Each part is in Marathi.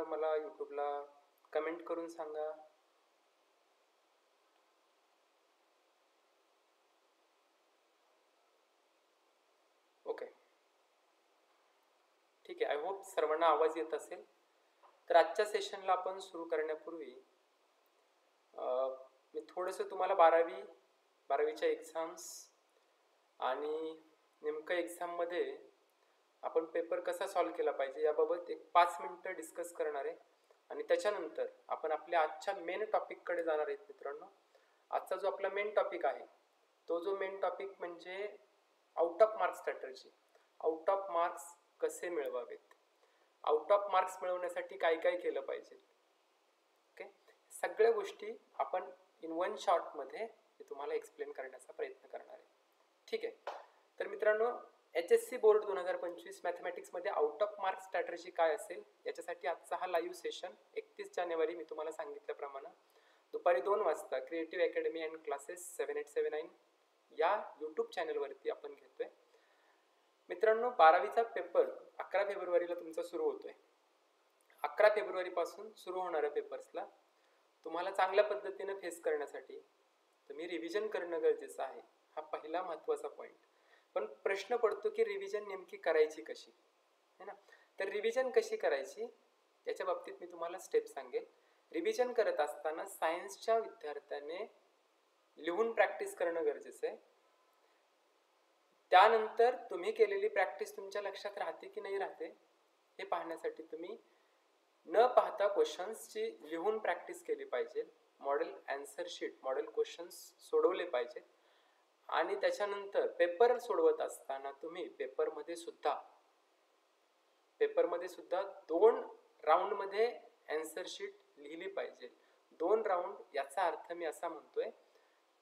तर मला यूट्यूबला कमेंट करून सांगा. ओके, ठीक आहे. आय होप सर्वांना आवाज येत असेल. तर आजच्या सेशनला आपण सुरू करण्यापूर्वी मी थोडंसं तुम्हाला बारावीच्या एक्झाम्स आणि नेमकं एक्झाममध्ये आपण पेपर कसा सॉल्व केला पाहिजे याबाबत एक 5 मिनिटं डिस्कस करणार आहे. आणि त्याच्यानंतर आपण आपल्या आजच्या मेन टॉपिककडे जाणार आहेत मित्रांनो. आजचा जो आपला मेन टॉपिक आहे तो जो मेन टॉपिक म्हणजे out of marks strategy. Out of marks कसे मिळवावेत, आउट ऑफ मार्क्स मिळवण्यासाठी काय काय केलं पाहिजे. ओके, सगळ्या गोष्टी आपण इन वन शॉर्टमध्ये तुम्हाला एक्सप्लेन करण्याचा प्रयत्न करणार आहे. ठीक आहे. तर मित्रांनो, HSC बोर्ड 2025 मॅथमॅटिक्समध्ये आउट ऑफ मार्क्स स्ट्रॅटर्जी काय असेल याच्यासाठी आजचा हा लाईव्ह सेशन 31 जानेवारी मी तुम्हाला सांगितल्याप्रमाणे दुपारी 2 वाजता क्रिएटिव्ह अकॅडमी अँड क्लासेस 7879 या यूट्यूब चॅनलवरती आपण घेतोय. मित्रांनो, 12वीचा पेपर 11 फेब्रुवारीला तुमचा सुरू होतोय. 11 फेब्रुवारीपासून सुरू होणाऱ्या पेपर्सला तुम्हाला चांगल्या पद्धतीने फेस करण्यासाठी तुम्ही रिव्हिजन करणं गरजेचं आहे. हा पहिला महत्त्वाचा पॉईंट. पण प्रश्न पडतो की रिव्हिजन नेमकी करायची कशी, है ना. तर रिव्हिजन कशी करायची याच्या बाबतीत मी तुम्हाला स्टेप सांगेल. रिव्हिजन करत असताना सायन्सच्या विद्यार्थ्याने लिहून प्रॅक्टिस करणं गरजेचं आहे. त्यानंतर तुम्ही केलेली प्रॅक्टिस तुमच्या लक्षात राहते की नाही राहते हे पाहण्यासाठी तुम्ही न पाहता क्वेश्चन्सची लिहून प्रॅक्टिस केली पाहिजे. Model answer sheet, model questions सोडवले पाहिजेत. आणि त्याच्यानंतर पेपर सोडवत असताना तुम्ही पेपरमध्ये सुद्धा 2 राऊंडमध्ये आन्सर शीट लिहिली पाहिजे. 2 राऊंड याचा अर्थ मी असा म्हणतोय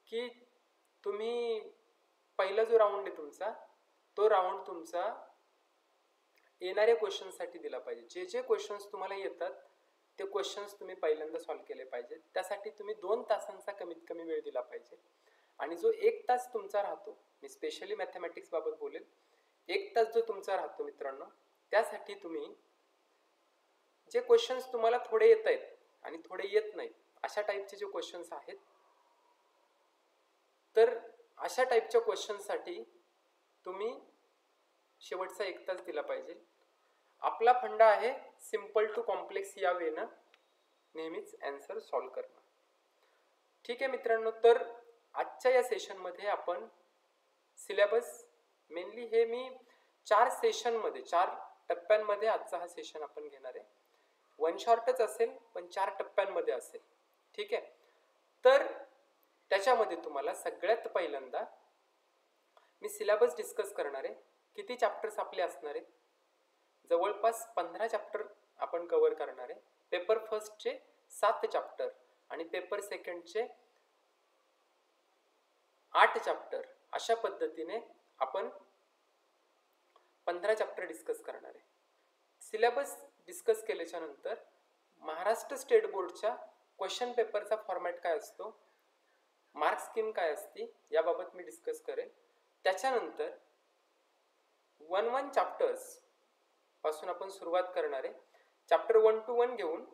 की तुम्ही पहिला जो राऊंड आहे तुमचा, तो राऊंड तुमचा येणाऱ्या क्वेश्चन्ससाठी दिला पाहिजे. जे जे क्वेश्चन्स तुम्हाला येतात ते क्वेश्चन्स तुम्ही पहिल्यांदा सॉल्व्ह केले पाहिजेत. त्यासाठी तुम्ही 2 तासांचा कमीत कमी वेळ दिला पाहिजे. आणि जो 1 तास तुमचा राहतो, मी स्पेशली मॅथमॅटिक्स बाबत बोलेल, 1 तास जो तुमचा राहतो मित्रांनो, त्यासाठी तुम्ही जे क्वेश्चन्स तुम्हाला थोडे येत आहेत आणि थोडे येत नाहीत अशा टाईपचे जे क्वेश्चन्स आहेत, तर अशा टाईपच्या क्वेश्चन्ससाठी तुम्ही शेवटचा 1 तास दिला पाहिजे. आपला फंडा आहे सिम्पल टू कॉम्प्लेक्स या वेनं नेहमीच आन्सर सॉल्व्ह करणं. ठीक आहे मित्रांनो. तर आजच्या या सेशनमध्ये आपण सिलेबस मेनली हे मी 4 सेशनमध्ये 4 टप्प्यांमध्ये आजचा हा सेशन आपण घेणार आहे. 1 शॉर्टच असेल पण 4 टप्प्यांमध्ये असेल. ठीक आहे. तर त्याच्यामध्ये तुम्हाला सगळ्यात पहिल्यांदा मी सिलेबस डिस्कस करणार आहे. किती चॅप्टर्स आपले असणार आहेत? जवळपास 15 चॅप्टर आपण कव्हर करणार आहे. पेपर फर्स्टचे 7 चॅप्टर आणि पेपर सेकंडचे 8 चॅप्टर, अशा पद्धतीने आपण 15 चॅप्टर डिस्कस करणार आहे. सिलेबस डिस्कस केल्याच्या नंतर महाराष्ट्र स्टेट बोर्डच्या क्वेश्चन पेपरचा फॉर्मॅट काय असतो, मार्क स्कीम काय असते याबाबत मी डिस्कस करेल. त्याच्यानंतर 1 चॅप्टर्स पासून आपण सुरुवात करणार आहे. चॅप्टर 1 to 1 घेऊन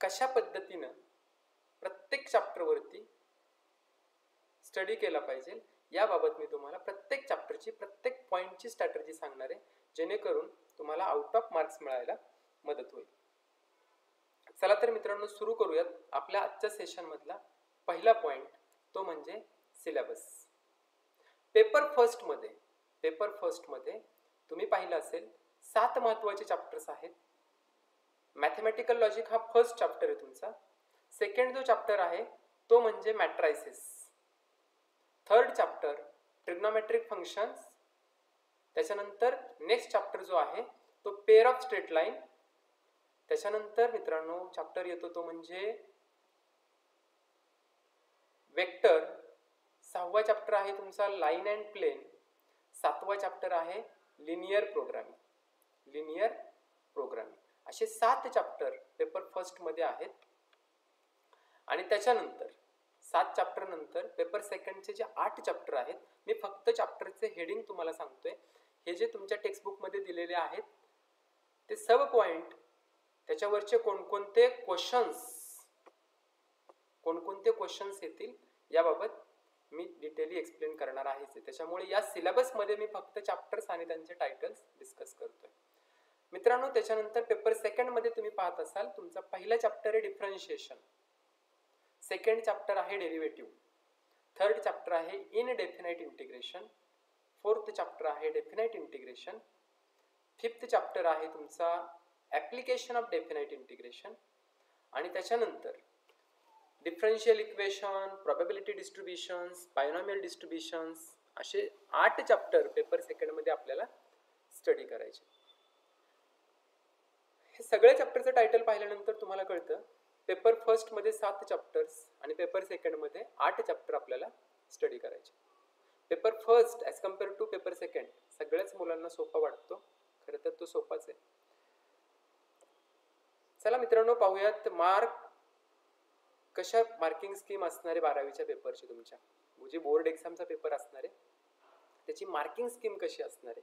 कशा पद्धतीनं प्रत्येक चॅप्टरवरती स्टडी केला पाहिजे याबाबत मी तुम्हाला प्रत्येक चॅप्टरची प्रत्येक पॉईंटची स्ट्रॅटर्जी सांगणार आहे, जेणेकरून तुम्हाला आउट ऑफ मार्क्स मिळायला मदत होईल. चला तर मित्रांनो, सुरू करूयात आपल्या आजच्या सेशनमधला पहिला पॉईंट, तो म्हणजे सिलेबस. पेपर फर्स्टमध्ये तुम्ही पाहिलं असेल 7 महत्त्वाचे चॅप्टर्स आहेत. मॅथमॅटिकल लॉजिक हा फर्स्ट चॅप्टर आहे तुमचा. सेकंड जो चॅप्टर आहे तो म्हणजे मॅट्रायसिस. Third chapter trigonometric functions. त्याच्यानंतर नेक्स्ट चॅप्टर जो आहे तो पेअर ऑफ स्ट्रेट लाईन. त्याच्यानंतर मित्रांनो चॅप्टर येतो तो म्हणजे वेक्टर. 6वा चॅप्टर आहे तुमचा लाईन अँड प्लेन. 7वा चॅप्टर आहे लिनियर प्रोग्रामिंग. असे 7 चॅप्टर पेपर फर्स्ट मध्ये आहेत. आणि त्याच्यानंतर 7 चॅप्टर नंतर पेपर सेकंडचे जे 8 चॅप्टर आहेत, मी फक्त चॅप्टरचे हेडिंग तुम्हाला सांगतोय. हे जे तुमच्या टेक्स्टबुक मध्ये दिलेले आहेत ते सब पॉइंट त्याच्यावरचे कोणकोणते क्वेश्चन्स येतील याबाबत मी डिटेली एक्सप्लेन करणार आहे. त्याच्यामुळे या सिलेबसमध्ये मी फक्त चॅप्टर्स आणि त्यांचे टायटल्स डिस्कस करतोय मित्रांनो. त्याच्यानंतर पेपर सेकंड मध्ये तुम्ही पाहत असाल तुमचा पहिला चॅप्टर आहे डिफरन्शिएशन, सेकंड चॅप्टर आहे डेरिव्हेटिव्ह, थर्ड चॅप्टर आहे इनडेफिनाइट इंटिग्रेशन, फोर्थ चॅप्टर आहे डेफिनाइट इंटिग्रेशन, फिफ्थ चॅप्टर आहे तुमचा ऍप्लिकेशन ऑफ डेफिनाइट इंटिग्रेशन, आणि त्याच्यानंतर डिफरन्शियल इक्वेशन, प्रोबॅबिलिटी डिस्ट्रीब्युशन्स, बायनॉमियल डिस्ट्रीब्युशन्स, असे 8 चॅप्टर पेपर सेकंड मध्ये आपल्याला स्टडी करायचे. हे सगळ्या चॅप्टरचं टायटल पाहिल्यानंतर तुम्हाला कळतं पेपर फर्स्ट मध्ये 7 चॅप्टर्स आणि पेपर सेकंड मध्ये 8 चॅप्टर आपल्याला स्टडी करायचे. Paper first as compare to paper second सगळ्याच मुलांना सोपा वाटतो, खरं तर तो सोपाच आहे. चला मित्रांनो पाहूयात कशा मार्किंग स्कीम असणार आहे 12वीच्या पेपरची. तुमच्या जे बोर्ड एक्झामचा पेपर असणार आहे त्याची मार्किंग स्कीम कशी असणार आहे.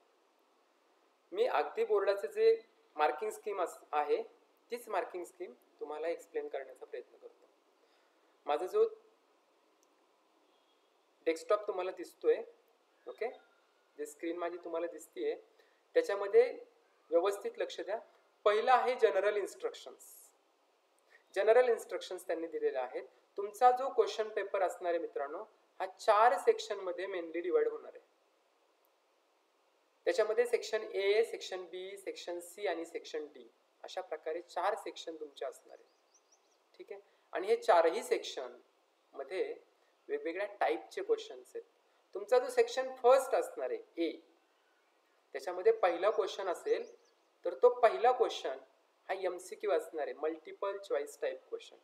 मी अगदी बोर्डाचं जे मार्किंग स्कीम आहे तीच मार्किंग स्कीम तुम्हाला एक्सप्लेन करण्याचा प्रयत्न करतो. माझा जो डेस्कटॉप तुम्हाला दिसतोय, ओके, जे स्क्रीन माझी तुम्हाला दिसतीये त्याच्यामध्ये व्यवस्थित लक्ष द्या. पहिला आहे जनरल इन्स्ट्रक्शन्स. जनरल इन्स्ट्रक्शन्स त्यांनी दिलेले आहेत. तुमचा जो क्वेश्चन पेपर असणार आहे मित्रांनो हा 4 सेक्शन मध्ये मेनली डिवाइड होणार आहे. त्याच्यामध्ये section A, section B, section C आणि सेक्शन डी अशा प्रकारे 4 सेक्शन तुमचे असणार आहेत. ठीक आहे, आणि हे 4ही सेक्शन मध्ये वेगवेगळ्या टाईपचे क्वेश्चन्स आहेत. तुमचा जो सेक्शन फर्स्ट असणार आहे ए, त्याच्यामध्ये पहिला क्वेश्चन असेल तर तो पहिला क्वेश्चन हा MCQ असणार आहे, multiple choice type question.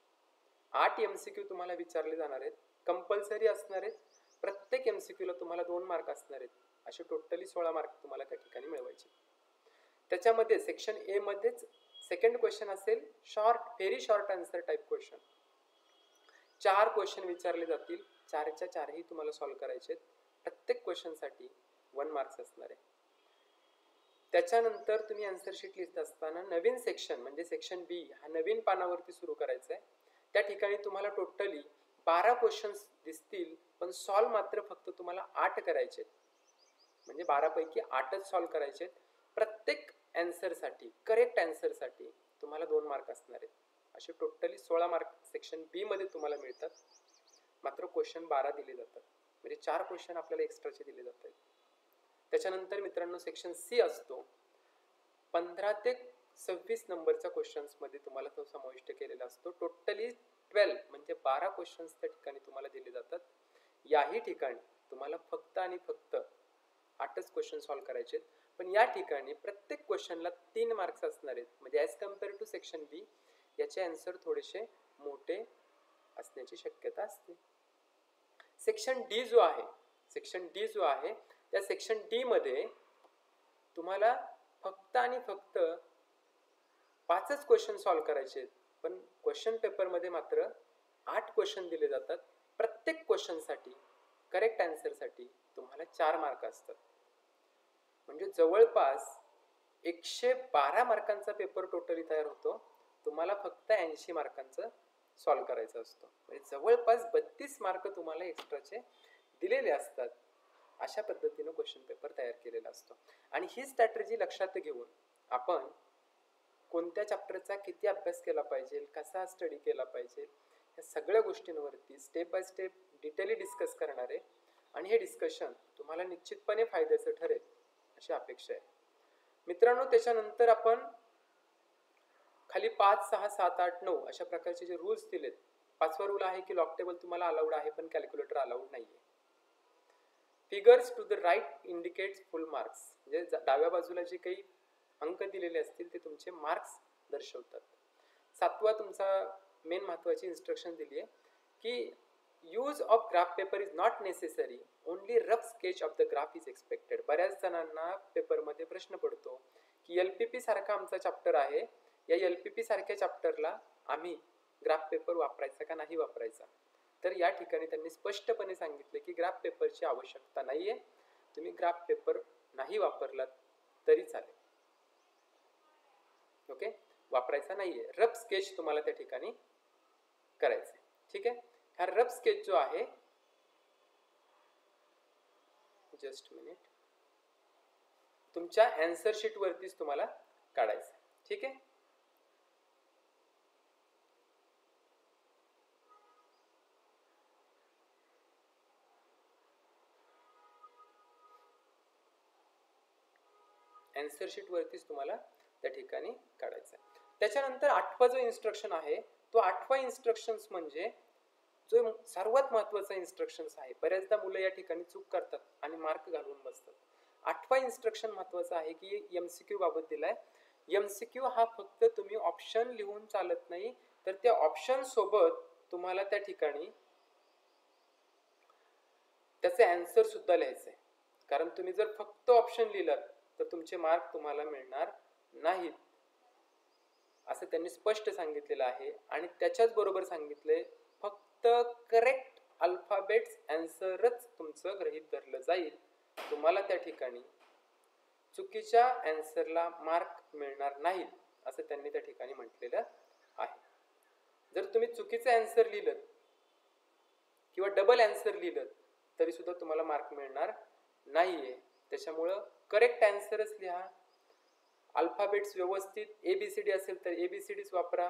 8 MCQ तुम्हाला विचारले जाणार आहेत, कंपल्सरी असणार आहेत. प्रत्येक MCQ ला तुम्हाला 2 मार्क असणार आहेत. असे टोटली 16 मार्क तुम्हाला त्या ठिकाणी मिळवायचे. त्याच्यामध्ये सेक्शन ए मध्येच सेकंड क्वेश्चन असेल short, very short answer type question. 4 question विचारले जातील, 4च्या 4ही तुम्हाला सॉल्व्ह करायचे आहेत. प्रत्येक क्वेश्चनसाठी 1 मार्क्स असणार आहे. त्याच्यानंतर तुम्ही आन्सर शीट लिहित असताना नवीन सेक्शन म्हणजे सेक्शन बी हा नवीन पानावरती सुरू करायचा आहे. त्या ठिकाणी तुम्हाला टोटली 12 क्वेश्चन्स दिसतील, पण सॉल्व्ह मात्र फक्त तुम्हाला 8 करायचे आहेत. म्हणजे 12 पैकी 8च सॉल्व्ह करायचे आहेत. प्रत्येक आन्सरसाठी, करेक्ट आन्सरसाठी तुम्हाला 2 मार्क असणार आहेत. असे टोटली 16 मार्क सेक्शन बी मध्ये तुम्हाला मिळतात. मात्र क्वेश्चन 12 दिले जातात, म्हणजे 4 क्वेश्चन आपल्याला एक्स्ट्राचे दिले जातात. त्याच्यानंतर मित्रांनो सेक्शन सी असतो, 15 ते 26 नंबरच्या क्वेश्चन्स मध्ये तुम्हाला तो समाविष्ट केलेला असतो. टोटली 12 म्हणजे 12 क्वेश्चन्स त्या ठिकाणी तुम्हाला दिले जातात. याही ठिकाणी तुम्हाला फक्त आणि फक्त 8च क्वेश्चन सॉल्व्ह करायचे आहेत. पण या ठिकाणी प्रत्येक क्वेश्चनला 3 मार्क्स असणार आहेत. म्हणजे ॲज कम्पेअर टू सेक्शन बी याचे आन्सर थोडेसे मोठे असण्याची शक्यता असते. सेक्शन डी जो आहे त्या सेक्शन डी मध्ये तुम्हाला फक्त आणि फक्त 5च क्वेश्चन सॉल्व्ह करायचे आहेत. पण क्वेश्चन पेपर मध्ये मात्र 8 क्वेश्चन दिले जातात. प्रत्येक क्वेश्चनसाठी, करेक्ट आन्सरसाठी तुम्हाला 4 मार्क असतात. म्हणजे जवळपास 112 मार्कांचा पेपर टोटली तयार होतो. तुम्हाला फक्त 80 मार्कांचं सॉल्व्ह करायचं असतं. म्हणजे जवळपास 32 मार्क तुम्हाला एक्स्ट्राचे दिलेले असतात. अशा पद्धतीनं क्वेश्चन पेपर तयार केलेला असतो. आणि ही स्ट्रॅटेजी लक्षात घेऊन आपण कोणत्या चॅप्टरचा किती अभ्यास केला पाहिजे, कसा स्टडी केला पाहिजे, या सगळ्या गोष्टींवरती स्टेप बाय स्टेप डिटेली डिस्कस करणार आहे. आणि हे डिस्कशन तुम्हाला निश्चितपणे फायद्याचं ठरेल अशी अपेक्षा आहे मित्रांनो. त्याच्यानंतर आपण खाली 5, 6, 7, 8, 9 अशा प्रकारचे जे रूल्स दिलेत. 5वा रूल आहे की लॉग टेबल तुम्हाला अलाउड आहे पण कॅल्क्युलेटर अलाउड नाहीये. Figures to the right indicates full marks, म्हणजे डाव्या बाजूला जे काही अंक दिलेले असतील ते तुमचे मार्क्स दर्शवतात. 7वा तुमचा मेन महत्वाची इन्स्ट्रक्शन दिली आहे की use of graph paper is not necessary, only rough sketch of the graph is expected. बऱ्याच जणांना पेपरमध्ये प्रश्न पडतो की LPP सारखा आमचा चॅप्टर आहे, या LPP सारख्या चॅप्टरला आम्ही ग्राफ पेपर वापरायचा का नाही वापरायचा. तर या ठिकाणी त्यांनी स्पष्टपणे सांगितले की ग्राफ पेपरची आवश्यकता नाहीये, तुम्ही ग्राफ पेपर नाही वापरलात तरी चालेल. ओके, वापरायचा नाहीये. रफ स्केच तुम्हाला त्या ठिकाणी करायचं. ठीक आहे. हा रफ स्केच जो आहे, जस्ट मिनिट, तुमच्या आन्सर शीट वरतीच तुम्हाला काढायचं. ठीक आहे. आन्सर शीट वरतीच तुम्हाला त्या ठिकाणी काढायचं आहे. त्याच्यानंतर 8वा जो इन्स्ट्रक्शन आहे, तो 8वा इन्स्ट्रक्शन्स म्हणजे जो सर्वात महत्त्वाचा इन्स्ट्रक्शन्स आहे. बऱ्याचदा मुलं या ठिकाणी चूक करतात आणि मार्क घालवून बसतात. 8वा इन्स्ट्रक्शन महत्त्वाचा आहे की MCQ बाबत दिलाय. MCQ हा फक्त तुम्ही ऑप्शन लिहून चालत नाही, तर त्या ऑप्शन सोबत तुम्हाला त्या ठिकाणी त्याचे आन्सर सुद्धा लिहायचे आहे. कारण तुम्ही जर फक्त ऑप्शन लिहिलात तर तुमचे मार्क तुम्हाला मिळणार नाहीत, असं त्यांनी स्पष्ट सांगितलेलं आहे. आणि त्याच्याच बरोबर सांगितलंय फक्त करेक्ट अल्फाबेट्स आन्सरच तुमचं गृहीत धरलं जाईल. तुम्हाला त्या ठिकाणी चुकीच्या आन्सरला मार्क मिळणार नाहीत, असं त्यांनी त्या ठिकाणी म्हटलेलं आहे. जर तुम्ही चुकीचं आन्सर लिहिलं किंवा डबल आन्सर लिहिलं तरी सुद्धा तुम्हाला मार्क मिळणार नाहीये. त्याच्यामुळं करेक्ट आन्सरच लिहा. अल्फाबेट्स व्यवस्थित ABCD असेल तर ABCDच वापरा.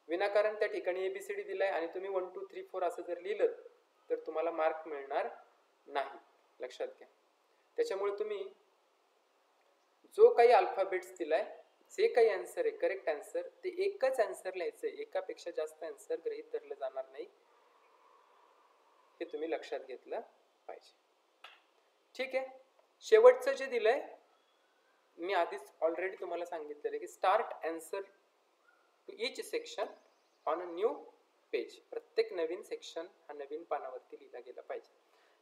विनाकारण त्या ठिकाणी ABCD दिलाय आणि तुम्ही 1 2 3 4 असं जर लिहिलं तर तुम्हाला मार्क मिळणार नाही, लक्षात घ्या. त्याच्यामुळे तुम्ही जो काही अल्फाबेट्स दिलाय, जे काही आन्सर आहे करेक्ट आन्सर, ते एकच आन्सर लिहायचंय. एकापेक्षा जास्त आन्सर गृहीत धरलं जाणार नाही, हे तुम्ही लक्षात घेतलं पाहिजे. ठीक आहे. शेवटचं जे दिलंय, मी आधीच ऑलरेडी तुम्हाला सांगितलेलं की start answer to each section on a new page. प्रत्येक नवीन सेक्शन हा नवीन पानावरती लिहिला गेला पाहिजे.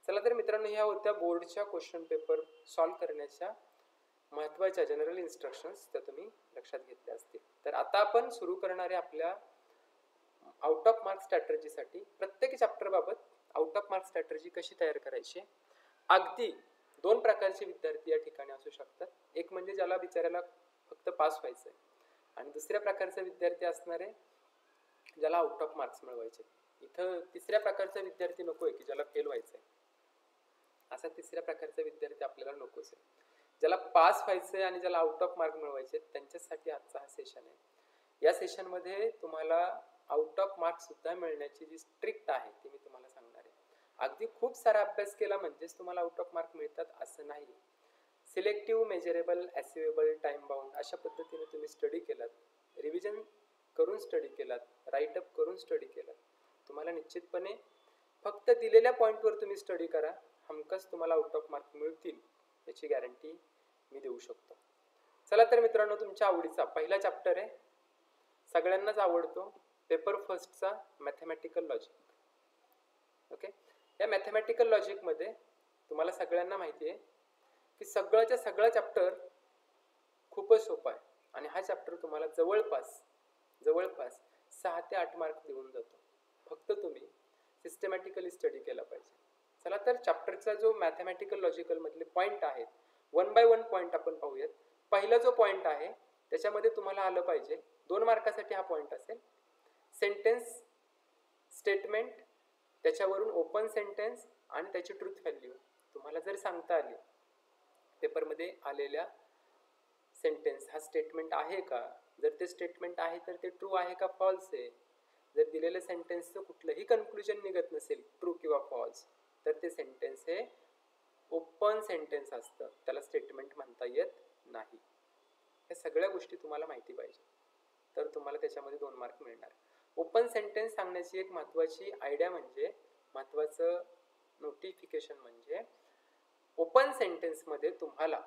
चला तर मित्रांनो, ह्या होत्या बोर्डच्या क्वेश्चन पेपर सॉल्व्ह करण्याच्या महत्त्वाच्या जनरल इन्स्ट्रक्शन्स, त्या तुम्ही लक्षात घेतल्या असतील. तर आता आपण सुरू करणारे आपल्या आउट ऑफ मार्क स्ट्रॅटर्जीसाठी प्रत्येक चॅप्टर बाबत आउट ऑफ मार्क स्ट्रॅटर्जी कशी तयार करायची. अगदी 2 प्रकारचे विद्यार्थी या ठिकाणी असू शकतात. एक म्हणजे ज्याला बिचाऱ्याला फक्त पास व्हायचंय, आणि दुसऱ्या प्रकारचे विद्यार्थी असणारे ज्याला आउट ऑफ मार्क्स मिळवायचे. इथं तिसऱ्या प्रकारचा विद्यार्थी नकोय की ज्याला फेल व्हायचंय. असा तिसऱ्या प्रकारचा विद्यार्थी आपल्याला नकोच आहे. ज्याला पास व्हायचंय आणि ज्याला आउट ऑफ मार्क मिळवायचे, त्यांच्यासाठी आजचा हा सेशन आहे. या सेशन मध्ये तुम्हाला आउट ऑफ मार्क्स सुद्धा मिळण्याची जी ट्रिक आहे ती मी तुम्हाला सांगणार आहे. अगदी खूप सारा अभ्यास केला म्हणजेच तुम्हाला आउट ऑफ मार्क मिळतात असं नाही. Selective, measurable, achievable, time bound अशा पद्धतीने तुम्ही स्टडी केलात, रिव्हिजन करून स्टडी केलात, राईटअप करून स्टडी केलात, तुम्हाला निश्चितपणे फक्त दिलेल्या पॉईंटवर तुम्ही स्टडी करा, हमखास तुम्हाला आउट ऑफ मार्क मिळतील याची गॅरंटी मी देऊ शकतो. चला तर मित्रांनो, तुमच्या आवडीचा पहिला चॅप्टर आहे, सगळ्यांनाच आवडतो, पेपर फर्स्टचा मॅथमॅटिकल लॉजिक. ओके. या मॅथमॅटिकल लॉजिक मध्ये तुम्हाला सगळ्यांना माहिती आहे की सगळ्याच्या सगळा चॅप्टर खूपच सोपा आहे आणि हा चॅप्टर तुम्हाला जवळपास 6 ते 8 मार्क देऊन जातो. फक्त तुम्ही सिस्टमॅटिकली स्टडी केला पाहिजे. चला तर चॅप्टरचा जो मॅथमॅटिकल लॉजिकल मधले पॉइंट आहेत, 1 बाय 1 पॉइंट आपण पाहूयात. पहिला जो पॉइंट आहे त्याच्यामध्ये तुम्हाला आलं पाहिजे, 2 मार्कासाठी हा पॉइंट असेल, सेंटेन्स स्टेटमेंट, त्याच्यावरून ओपन सेंटेन्स आणि त्याची ट्रूथ व्हॅल्यू. तुम्हाला जर सांगता आली पेपरमध्ये आलेल्या सेंटेन्स हा स्टेटमेंट आहे का, जर ते स्टेटमेंट आहे तर ते ट्रू आहे का फॉल्स आहे, जर दिलेल्या सेंटेन्सचं कुठलंही कन्क्लुजन निघत नसेल ट्रू किंवा फॉल्स, तर ते सेंटेन्स हे ओपन सेंटेन्स असतं, त्याला स्टेटमेंट म्हणता येत नाही. या सगळ्या गोष्टी तुम्हाला माहिती पाहिजे, तर तुम्हाला त्याच्यामध्ये 2 मार्क मिळणार. ओपन सेंटेन्स सांगण्याची एक महत्त्वाची आयडिया म्हणजे, महत्त्वाचं नोटिफिकेशन म्हणजे, ओपन सेंटेन्समध्ये तुम्हाला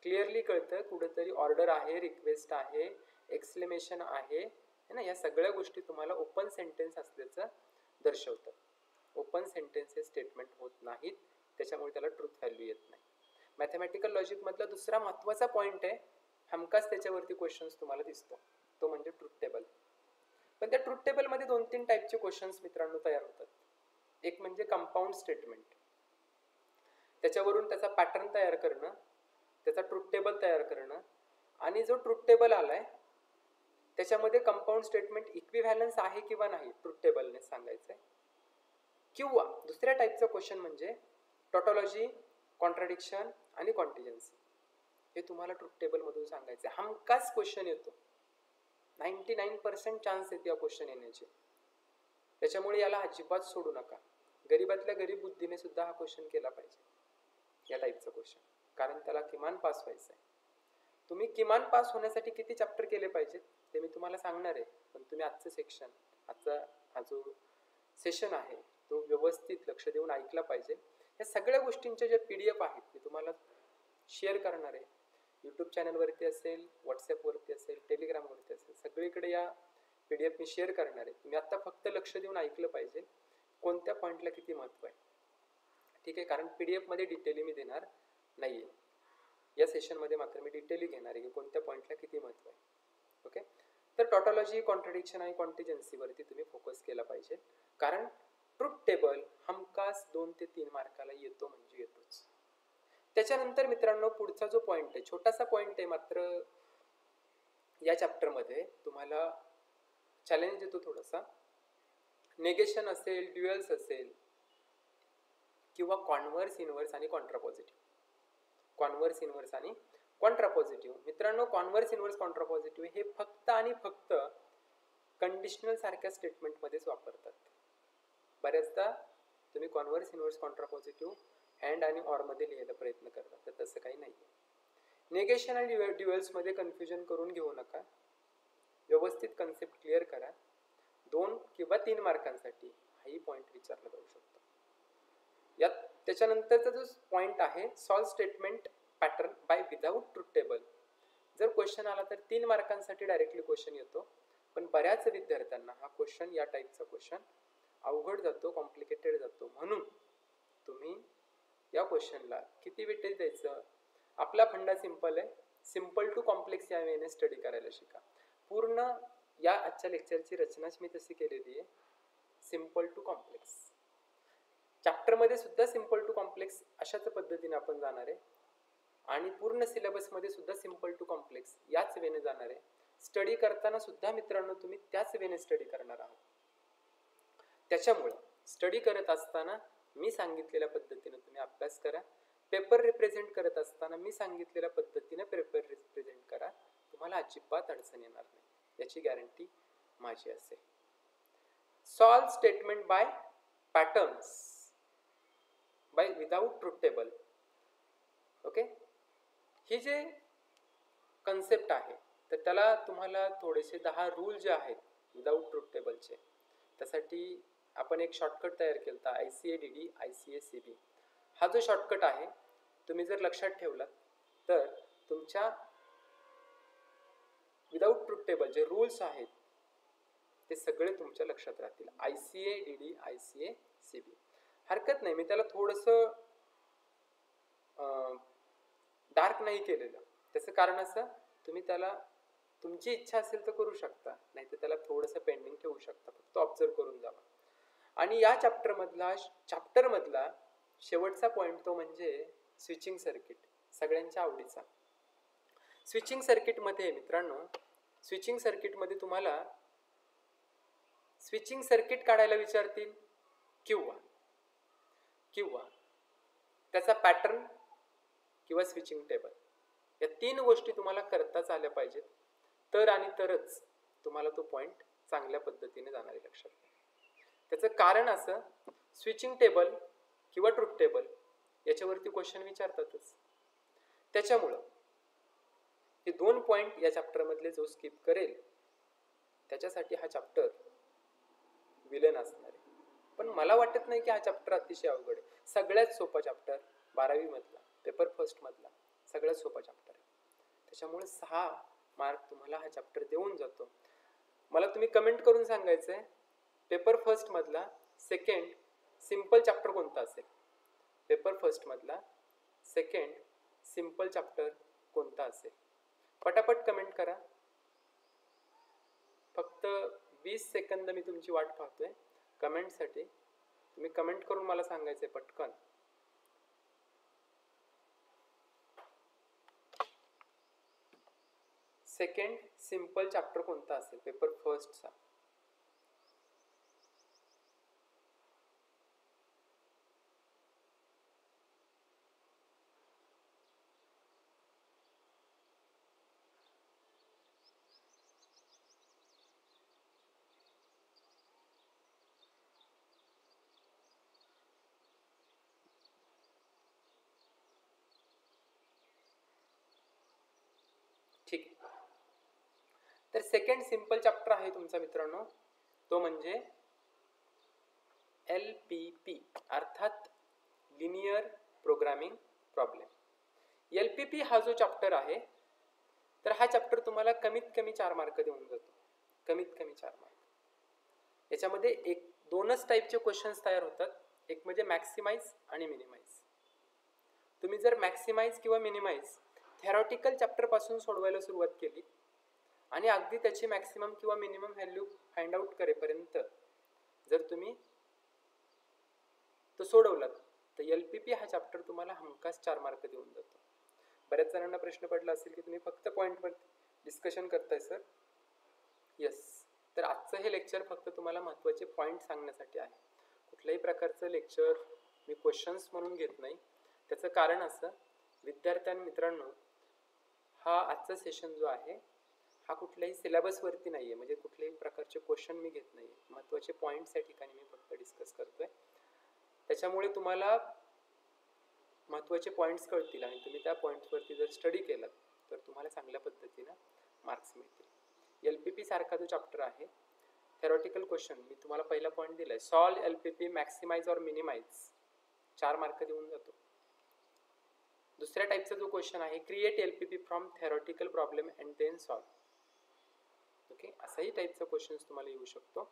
क्लिअरली कळतं कुठेतरी ऑर्डर आहे, रिक्वेस्ट आहे, एक्सक्लेमेशन आहे ना, या सगळ्या गोष्टी तुम्हाला ओपन सेंटेन्स असल्याचं दर्शवतात. ओपन सेंटेन्स हे स्टेटमेंट होत नाहीत, त्याच्यामुळे त्याला ट्रूथ व्हॅल्यू येत नाही. मॅथमॅटिकल लॉजिक मधला दुसरा महत्त्वाचा पॉइंट आहे, हमखास त्याच्यावरती क्वेश्चन्स तुम्हाला दिसतो, तो म्हणजे ट्रूथ टेबल. पण त्या ट्रूथ टेबल मध्ये 2-3 टाईपचे क्वेश्चन्स मित्रांनो तयार होतात. एक म्हणजे कंपाऊंड स्टेटमेंट, त्याच्यावरून त्याचा पॅटर्न तयार करणं, त्याचा ट्रूथ टेबल तयार करणं, आणि जो ट्रुथ टेबल आलाय त्याच्यामध्ये कंपाऊंड स्टेटमेंट इक्विव्हॅलन्स आहे किंवा नाही ट्रुथ टेबलने सांगायचंय. किंवा दुसऱ्या टाईपचा क्वेश्चन म्हणजे टॉटॉलॉजी, कॉन्ट्राडिक्शन आणि कॉन्टिजन्सी. हे तुम्हाला ट्रुथ टेबल मधून सांगायचं. हमखास क्वेश्चन येतो, 99% चान्स येते या क्वेश्चन येण्याचे. त्याच्यामुळे याला अजिबात सोडू नका. गरीबातल्या गरीब बुद्धीने सुद्धा हा क्वेश्चन केला पाहिजे, या टाईपचा क्वेश्चन, कारण त्याला किमान पास व्हायचं आहे. तुम्ही किमान पास होण्यासाठी किती चॅप्टर केले पाहिजेत ते मी तुम्हाला सांगणार आहे. पण तुम्ही आजचं सेक्शन, आजचा हा जो सेशन आहे तो व्यवस्थित लक्ष देऊन ऐकला पाहिजे. या सगळ्या गोष्टींच्या ज्या PDF आहेत मी तुम्हाला शेअर करणार आहे. यूट्यूब चॅनलवरती असेल, व्हॉट्सॲपवरती असेल, टेलिग्रामवरती असेल, सगळीकडे या PDF मी शेअर करणार आहे. तुम्ही आता फक्त लक्ष देऊन ऐकलं पाहिजे कोणत्या पॉईंटला किती महत्त्व आहे. ठीक आहे, कारण PDF मध्ये डिटेली मी देणार नाहीये. या सेशनमध्ये मात्र मी डिटेली घेणार आहे की कोणत्या पॉईंटला किती महत्त्व आहे. ओके, तर टॉटॉलॉजी, कॉन्ट्राडिक्शन आणि कॉन्टिजन्सीवरती तुम्ही फोकस केला पाहिजे, कारण ट्रुथ टेबल हमखास 2 ते 3 मार्काला येतो म्हणजे येतोच. त्याच्यानंतर मित्रांनो पुढचा जो पॉईंट आहे, छोटासा पॉईंट आहे, मात्र या चॅप्टरमध्ये तुम्हाला चॅलेंज देतो थोडासा. नेगेशन असेल, ड्युएल्स असेल किंवा कॉन्व्हर्स, इनव्हर्स आणि कॉन्ट्रापॉझिटिव्ह. कॉन्व्हर्स, इनव्हर्स आणि कॉन्ट्रापॉझिटिव्ह. मित्रांनो, कॉन्व्हर्स, इनव्हर्स, कॉन्ट्रापॉझिटिव्ह हे फक्त आणि फक्त कंडिशनल सारख्या स्टेटमेंटमध्येच वापरतात. बऱ्याचदा तुम्ही कॉन्व्हर्स, इनव्हर्स, कॉन्ट्रापॉझिटिव्ह अँड आणि ऑर मध्ये लिहायला प्रयत्न करता, तर तसं काही नाही. नेगेशन आणि ड्युएल्समध्ये कन्फ्युजन करून घेऊ नका. व्यवस्थित कन्सेप्ट क्लिअर करा. 2 किंवा 3 मार्कांसाठी हाही पॉईंट विचारला जाऊ शकतो. यात त्याच्यानंतरचा जो पॉईंट आहे, solve statement pattern by without truth table. जर क्वेश्चन आला तर 3 मार्कांसाठी डायरेक्टली क्वेश्चन येतो, पण बऱ्याच विद्यार्थ्यांना हा क्वेश्चन, या टाईपचा क्वेश्चन अवघड जातो, कॉम्प्लिकेटेड जातो. म्हणून तुम्ही या क्वेश्चनला किती वेटेज द्यायचं. आपला फंडा सिंपल आहे, सिंपल टू कॉम्प्लेक्स या वेने स्टडी करायला शिका. पूर्ण या आजच्या लेक्चरची रचनाच मी तशी केलेली आहे, सिंपल टू कॉम्प्लेक्स. चॅप्टरमध्ये सुद्धा सिंपल टू कॉम्प्लेक्स अशाच पद्धतीने आपण जाणार आहे आणि पूर्ण सिलेबसमध्ये सुद्धा सिंपल टू कॉम्प्लेक्स याच वेने जाणार आहे. स्टडी करताना सुद्धा मित्रांनो तुम्ही त्याच वेने स्टडी करणार आहात. त्याच्यामुळे स्टडी करत असताना मी सांगितलेल्या पद्धतीने तुम्ही अभ्यास करा. पेपर रिप्रेझेंट करत असताना मी सांगितलेल्या पद्धतीने पेपर रिप्रेझेंट करा. तुम्हाला अजिबात अडचण येणार नाही, याची गॅरंटी माझी असेल. Solve statement by patterns by without truth table. Okay, ही जे कन्सेप्ट आहे तर त्याला तुम्हाला थोडेसे 10 रूल जे आहेत विदाउट ट्रुथ टेबलचे, त्यासाठी आपण एक शॉर्टकट तयार केला, ICADD ICACB. हा जो शॉर्टकट आहे तुम्ही जर लक्षात ठेवला तर तुमच्या विदाउट ट्रुथ टेबल जे रूल्स आहेत ते सगळे तुमच्या लक्षात राहतील. ICADD ICACB. हरकत नाही, मी त्याला थोडंसं डार्क नाही केलेलं. त्याचं कारण असं, तुम्ही त्याला तुमची इच्छा असेल तर करू शकता, नाही तर त्याला थोडंसं पेंडिंग ठेवू शकता. फक्त ऑब्झर्व करून जावा. आणि या चॅप्टरमधला शेवटचा पॉईंट तो म्हणजे स्विचिंग सर्किट, सगळ्यांच्या आवडीचा. स्विचिंग सर्किटमध्ये मित्रांनो, स्विचिंग सर्किटमध्ये तुम्हाला स्विचिंग सर्किट काढायला विचारतील किंवा त्याचा पॅटर्न किंवा स्विचिंग टेबल. या 3 गोष्टी तुम्हाला करताच आल्या पाहिजेत, तर आणि तरच तुम्हाला तो पॉईंट चांगल्या पद्धतीने जाणार आहे लक्षात. त्याचं कारण असं, स्विचिंग टेबल किंवा ट्रुथ टेबल याच्यावरती क्वेश्चन विचारतातच. त्याच्यामुळं हे 2 पॉईंट या चॅप्टरमधले जो स्किप करेल त्याच्यासाठी हा चॅप्टर विलन असणार आहे. पण मला वाटत नाही की हा चॅप्टर अतिशय अवघड आहे. सगळ्यात सोपा चॅप्टर 12वी मधला, पेपर फर्स्ट मधला सगळ्यात सोपा चॅप्टर आहे. त्याच्यामुळे 6 मार्क तुम्हाला हा चॅप्टर देऊन जातो. मला तुम्ही कमेंट करून सांगायचं आहे पेपर फर्स्ट मधला सेकंड सिंपल चॅप्टर कोणता असेल. पेपर फर्स्ट मधला सेकंड सिंपल चॅप्टर कोणता असेल. पटापट कमेंट करा. फक्त 20 सेकंद मी तुमची वाट पाहतोय कमेंटसाठी. तुम्ही कमेंट करून मला सांगायचंय पटकन. सेकंड सिंपल चॅप्टर कोणता असेल पेपर फर्स्टचा? ठीक आहे, तर सेकंड सिंपल चॅप्टर आहे तुमचा मित्रांनो, तो म्हणजे LPP अर्थात लिनियर प्रोग्रामिंग प्रॉब्लेम. LPP हा जो चॅप्टर आहे, तर हा चॅप्टर तुम्हाला कमीत कमी 4 मार्क देऊन जातो, कमीत कमी 4 मार्क. याच्यामध्ये दोनच टाईपचे क्वेश्चन्स तयार होतात, एक म्हणजे मॅक्सिमाइज आणि मिनिमाइज. तुम्ही जर मॅक्सिमाइज किंवा मिनिमाइज थेरॉटिकल चॅप्टर पासून सोडवायला सुरुवात केली आणि अगदी त्याची मॅक्सिमम किंवा मिनिमम व्हॅल्यू फाइंड आउट करेपर्यंत जर तुम्ही तो सोडवलात, तर LPP हा चॅप्टर तुम्हाला हमखास 4 मार्क देऊन जातो. बऱ्याच जणांना प्रश्न पडला असेल की तुम्ही फक्त पॉईंटवर डिस्कशन करताय सर. येस, तर आजचं हे लेक्चर फक्त तुम्हाला महत्त्वाचे पॉईंट सांगण्यासाठी आहे. कुठल्याही प्रकारचं लेक्चर मी क्वेश्चन्स म्हणून घेत नाही. त्याचं कारण असं, मित्रांनो, हा आजचा सेशन जो आहे हा कुठल्याही सिलेबसवरती नाही आहे, म्हणजे कुठल्याही प्रकारचे क्वेश्चन मी घेत नाही. महत्त्वाचे पॉईंट्स या ठिकाणी मी फक्त डिस्कस करतोय. त्याच्यामुळे तुम्हाला महत्त्वाचे पॉईंट्स कळतील आणि तुम्ही त्या पॉईंट्सवरती जर स्टडी केलात तर तुम्हाला चांगल्या पद्धतीनं मार्क्स मिळतील. LPP सारखा जो चॅप्टर आहे, थेरॉटिकल क्वेश्चन, मी तुम्हाला पहिला पॉईंट दिलाय, सॉल्व LPP मॅक्सिमाइज और मिनिमाइज, 4 मार्क देऊन जातो. दुसऱ्या टाईपचा जो क्वेश्चन आहे, create LPP from theoretical problem and then solve. Okay, असाही टाईपचा क्वेश्चन तुम्हाला येऊ शकतो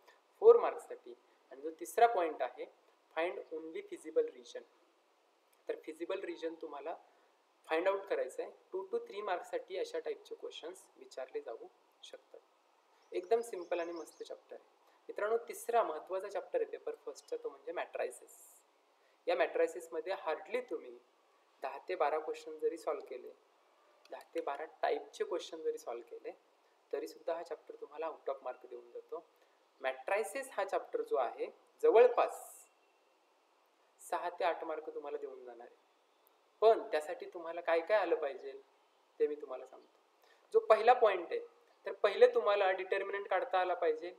4 मार्क्ससाठी. आणि जो तिसरा पॉईंट आहे, फाइंड ओनली फिजिबल रिजन, तर फिजिबल रिजन तुम्हाला फाइंड आउट करायचं आहे. 2 to 3 मार्क्ससाठी अशा टाईपचे क्वेश्चन्स विचारले जाऊ शकतात. एकदम सिंपल आणि मस्त चॅप्टर आहे मित्रांनो. तिसरा महत्त्वाचा चॅप्टर आहे पेपर फर्स्टचा, तो म्हणजे मॅट्रायसिस. या मॅट्रायसिसमध्ये हार्डली तुम्ही 10 ते 12 क्वेश्चन जरी सॉल्व केले, 10 ते 12 टाईपचे क्वेश्चन जरी सॉल्व केले, तरी सुद्धा हा चॅप्टर तुम्हाला आउट ऑफ मार्क देऊन जातो. मॅट्रायसिस हा चॅप्टर जो आहे, जवळपास 6 ते 8 मार्क तुम्हाला देऊन जाणार आहे. पण त्यासाठी तुम्हाला काय काय आलं पाहिजे ते मी तुम्हाला सांगतो. जो पहिला पॉईंट आहे, तर पहिले तुम्हाला डिटर्मिनंट काढता आला पाहिजे,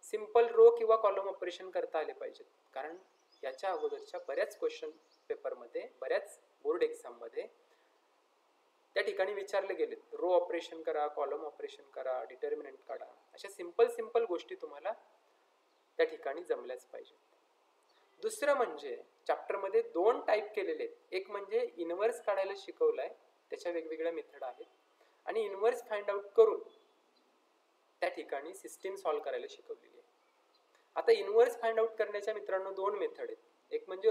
सिंपल रो किंवा कॉलम ऑपरेशन करता आले पाहिजेत. कारण याच्या अगोदरच्या बऱ्याच क्वेश्चन पेपरमध्ये, बऱ्याच बोर्ड एक्झाममध्ये त्या ठिकाणी विचारले गेलेत, रो ऑपरेशन करा, कॉलम ऑपरेशन करा, डिटर्मिनंट काढा. अशा सिंपल गोष्टी तुम्हाला त्या ठिकाणी जमल्याच पाहिजेत. दुसरं म्हणजे चॅप्टरमध्ये 2 टाईप केलेले आहेत. एक म्हणजे इनव्हर्स काढायला शिकवलाय, त्याच्या वेगवेगळ्या मेथड आहेत, आणि इनव्हर्स फाइंड आउट करून त्या ठिकाणी सिस्टीम सॉल्व करायला शिकवलेली आहे. आता इनव्हर्स फाइंड आउट करण्याच्या मित्रांनो 2 मेथड आहेत. एक म्हणजे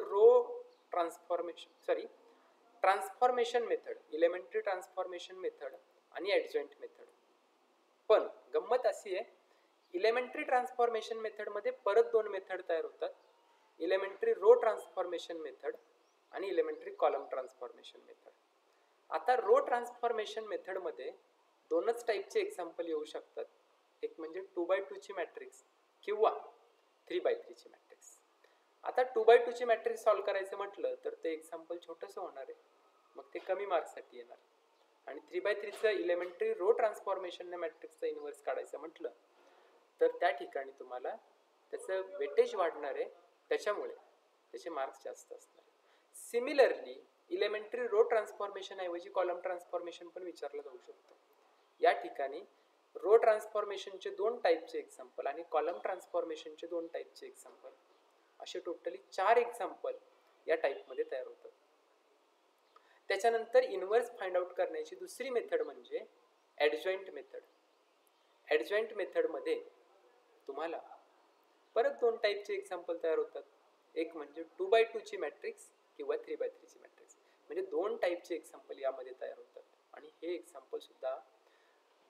transformation method, elementary transformation method आणि ॲडजॉइंट मेथड. पण गंमत अशी आहे, इलेमेंटरी ट्रान्सफॉर्मेशन मेथडमध्ये परत 2 मेथड तयार होतात, इलेमेंटरी रो ट्रान्सफॉर्मेशन मेथड आणि इलेमेंटरी कॉलम ट्रान्सफॉर्मेशन मेथड. आता रो ट्रान्सफॉर्मेशन मेथडमध्ये 2च टाईपचे एक्झाम्पल येऊ शकतात. एक म्हणजे 2x2 ची मॅट्रिक्स किंवा 3x3 ची मॅट्रिक्स. आता 2x2 ची मॅट्रिक्स सॉल्व करायचं म्हटलं तर ते एक्झाम्पल छोटंसं होणार आहे, मग ते कमी मार्क्ससाठी येणार. आणि 3x3चं इलेमेंटरी रो ट्रान्सफॉर्मेशनने मॅट्रिक्सचा इनव्हर्स काढायचं म्हटलं तर त्या ठिकाणी तुम्हाला त्याचं वेटेज वाढणार आहे, त्याच्यामुळे त्याचे मार्क्स जास्त असणार. सिमिलरली इलेमेंटरी रो ट्रान्सफॉर्मेशन ऐवजी कॉलम ट्रान्सफॉर्मेशन पण विचारलं जाऊ शकतं. या ठिकाणी रो ट्रान्सफॉर्मेशनचे 2 टाईपचे एक्झाम्पल आणि कॉलम ट्रान्सफॉर्मेशनचे 2 टाईपचे एक्झाम्पल, असे टोटली 4 एक्झाम्पल या टाईपमध्ये तयार होतात. त्याच्यानंतर इनव्हर्स फाइंड आउट करण्याची दुसरी मेथड म्हणजे ॲडजॉइंट मेथड. ॲडजॉइंट मेथडमध्ये तुम्हाला परत 2 टाईपचे एक्झाम्पल तयार होतात. एक म्हणजे 2x2 ची मॅट्रिक्स किंवा 3x3 ची मॅट्रिक्स, म्हणजे 2 टाईपचे एक्झाम्पल यामध्ये तयार होतात. आणि हे एक्झाम्पल सुद्धा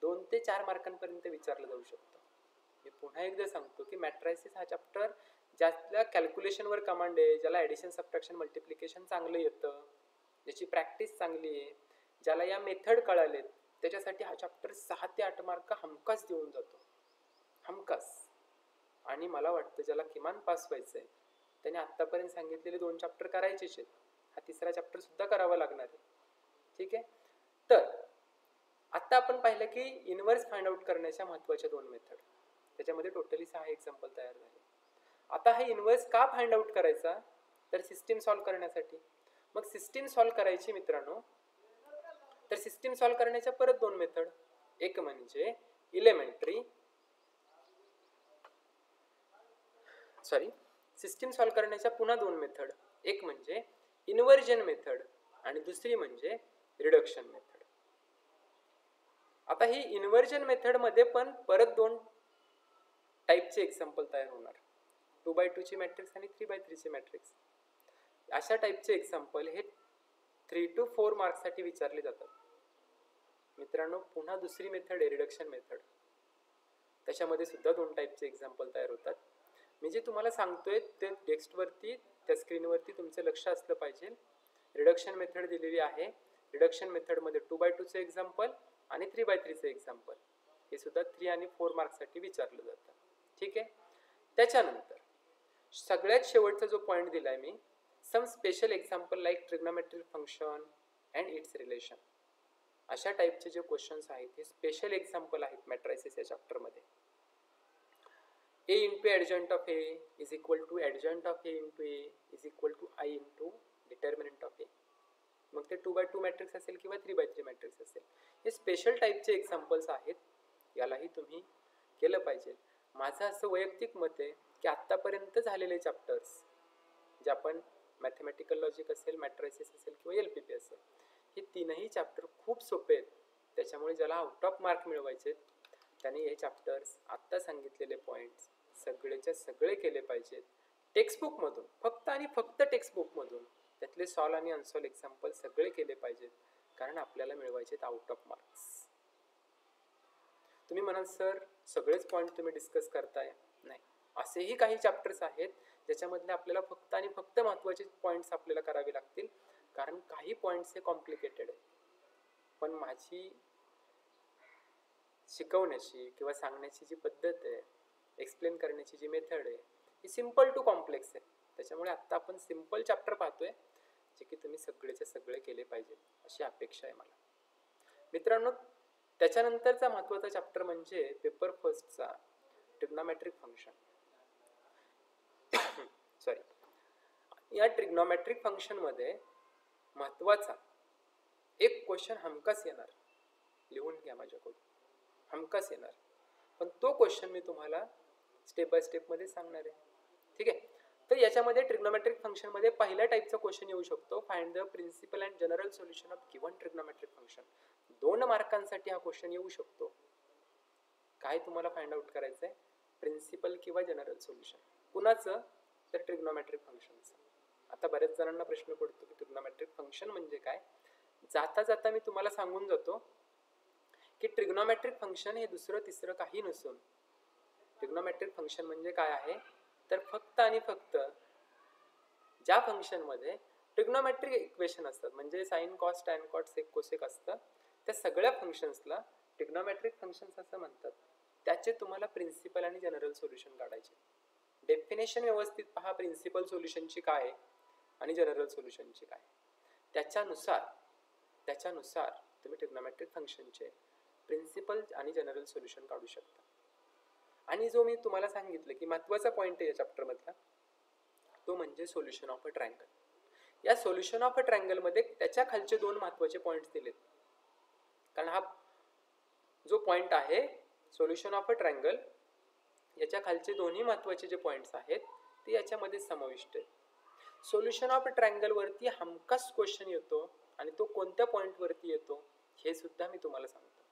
2 ते 4 मार्कांपर्यंत विचारलं जाऊ शकतं. मी पुन्हा एकदा सांगतो की मॅट्रायसिस हा चॅप्टर ज्याला कॅल्क्युलेशनवर कमांड आहे, ज्याला ॲडिशन, सबट्रॅक्शन, मल्टिप्लिकेशन चांगलं येतं, ज्याची प्रॅक्टिस चांगली आहे, ज्याला या मेथड कळालेत, त्याच्यासाठी हा चॅप्टर 6 ते 8 मार्क हमखास देऊन जातो, हमखास. आणि मला वाटतं ज्याला किमान पास व्हायचंय त्याने आत्तापर्यंत सांगितलेले 2 चॅप्टर करायचेच आहेत. हा तिसरा चॅप्टर सुद्धा करावा लागणार आहे. ठीक आहे. तर आता आपण पाहिलं की इनव्हर्स फाइंड आउट करण्याच्या महत्त्वाच्या 2 मेथड. त्याच्यामध्ये टोटली 6 एक्झाम्पल तयार झाले. आता हा इनव्हर्स का फाइंड आउट करायचा, तर सिस्टीम सॉल्व्ह करण्यासाठी. मग सिस्टीम सॉल्व्ह करायची मित्रांनो, तर सिस्टीम सॉल्व्ह करण्याच्या परत 2 मेथड. एक म्हणजे सिस्टीम सॉल्व्ह करण्याच्या पुन्हा 2 मेथड. एक म्हणजे इन्व्हर्जन मेथड आणि दुसरी म्हणजे रिडक्शन मेथड. आता ही इन्व्हर्जन मेथड मध्ये पण परत 2 टाइपचे एक्झाम्पल तयार होणार. 2x2 ची मॅट्रिक्स आणि 3x3 ची मॅट्रिक्स. अशा टाइपचे एक्झाम्पल हे 3 to 4 मार्क्स साठी विचारले जातात. मित्रांनो पुन्हा दुसरी मेथड आहे रिडक्शन मेथड. त्याच्यामध्ये सुद्धा 2 टाइपचे एक्झाम्पल तयार होतात. मी जे तुम्हाला सांगतोय ते टेक्स्टवरती, त्या स्क्रीनवरती तुमचं लक्ष असलं पाहिजे. रिडक्शन मेथड दिलेली आहे. रिडक्शन मेथडमध्ये 2x2 चे एक्झाम्पल आणि 3x3 चे एक्झाम्पल हे सुद्धा 3 आणि 4 मार्क्ससाठी विचारलं जातं. ठीक आहे. त्याच्यानंतर सगळ्यात शेवटचा जो पॉईंट दिलाय मी, some special example like trigonometric function and its relation. अशा टाईपचे जे क्वेश्चन्स आहेत हे स्पेशल एक्झाम्पल आहेत मॅट्रायसिस या चॅप्टरमध्ये. A into adjoint of A is equal to adjoint of A into A is equal to I into determinant of A. मग ते 2x2 मॅट्रिक्स असेल किंवा 3x3 मॅट्रिक्स असेल. हे स्पेशल टाईपचे एक्झाम्पल्स आहेत. यालाही तुम्ही केलं पाहिजे. माझं असं वैयक्तिक मत आहे की आत्तापर्यंत झालेले चॅप्टर्स जे आपण मॅथमॅटिकल लॉजिक असेल, मॅट्रायसिस असेल किंवा LPP असेल, हे तीनही चॅप्टर खूप सोपे आहेत. त्याच्यामुळे ज्याला आउट ऑफ मार्क मिळवायचे त्यांनी हे चॅप्टर्स आत्ता सांगितलेले पॉईंट्स सगळेच्या सगळे केले पाहिजेत टेक्स्टबुकमधून, फक्त आणि फक्त टेक्स्टबुकमधून. त्यातले सॉल्व आणि अनसॉल्व एक्झाम्पल सगळे केले पाहिजेत, कारण आपल्याला मिळवायचे आउट ऑफ मार्क्स. तुम्ही म्हणाल सर सगळेच पॉईंट तुम्ही डिस्कस करताय. नाही, असेही काही चॅप्टर्स आहेत ज्याच्यामधले आपल्याला फक्त आणि फक्त महत्त्वाचे पॉईंट्स आपल्याला करावे लागतील, कारण काही पॉईंट्स हे कॉम्प्लिकेटेड आहेत. पण माझी शिकवण्याची किंवा सांगण्याची जी पद्धत आहे, एक्सप्लेन करण्याची जी मेथड आहे, ही सिम्पल टू कॉम्प्लेक्स आहे. त्याच्यामुळे आत्ता आपण सिम्पल चॅप्टर पाहतोय जे की तुम्ही सगळेचे सगळे केले पाहिजे अशी अपेक्षा आहे मला. मित्रांनो त्याच्यानंतरचा महत्त्वाचा चॅप्टर म्हणजे पेपर फर्स्टचा ट्रिग्नोमेट्रिक फंक्शन. या ट्रिग्नोमेट्रिक फंक्शन मध्ये महत्त्वाचा एक क्वेश्चन हमखास येणार. लिहून घ्या माझ्याकडून, हमखास येणार. पण तो क्वेश्चन मी तुम्हाला स्टेप बाय स्टेप मध्ये सांगणार आहे. ठीक आहे. तर याच्यामध्ये ट्रिग्नोमेट्रिक फंक्शन मध्ये पहिल्या टाईपचा क्वेश्चन येऊ शकतो, find the principal and general solution of given trigonometric function. 2 मार्कांसाठी हा क्वेश्चन येऊ शकतो. काय तुम्हाला फाइंड आउट करायचं आहे, प्रिन्सिपल किंवा जनरल सोल्युशन. कुणाचं, तर ट्रिग्नोमेट्रिक फंक्शनचं. आता बऱ्याच जणांना प्रश्न पडतो की ट्रिग्नोमेट्रिक फंक्शन म्हणजे काय. जाता जाता मी तुम्हाला सांगून जातो की ट्रिग्नोमेट्रिक फंक्शन हे दुसरं तिसरं काही नसून, ट्रिग्नोमेट्रिक फंक्शन म्हणजे काय आहे, तर फक्त आणि फक्त ज्या फंक्शनमध्ये ट्रिग्नोमेट्रिक इक्वेशन असतात, म्हणजे sine cos tan cot sec cosec असतं, त्या सगळ्या फंक्शन्सला ट्रिग्नोमेट्रिक फंक्शन्स असं म्हणतात. त्याचे तुम्हाला प्रिन्सिपल आणि जनरल सोल्युशन काढायचे. डेफिनेशन व्यवस्थित पहा प्रिन्सिपल सोल्युशनची काय आणि जनरल सोल्युशनची काय. त्याच्यानुसार तुम्ही ट्रिग्नोमेट्रिक फंक्शनचे प्रिन्सिपल आणि जनरल सोल्युशन काढू शकता. आणि जो मी तुम्हाला सांगितलं की महत्त्वाचा पॉईंट आहे या चॅप्टरमधला, तो म्हणजे सोल्युशन ऑफ अ ट्रायंगल. या सोल्युशन ऑफ अ ट्रायंगल मध्ये त्याच्या खालचे 2 महत्त्वाचे पॉईंट्स दिलेत. कारण हा जो पॉईंट आहे सोल्युशन ऑफ अ ट्रायंगल, याच्या खालचे दोन्ही महत्त्वाचे जे पॉईंट्स आहेत ते याच्यामध्ये समाविष्ट आहेत. सोल्युशन ऑफ अ ट्रायंगल वरती हमखास क्वेश्चन येतो आणि तो कोणत्या पॉईंट वरती येतो हे सुद्धा मी तुम्हाला सांगतो.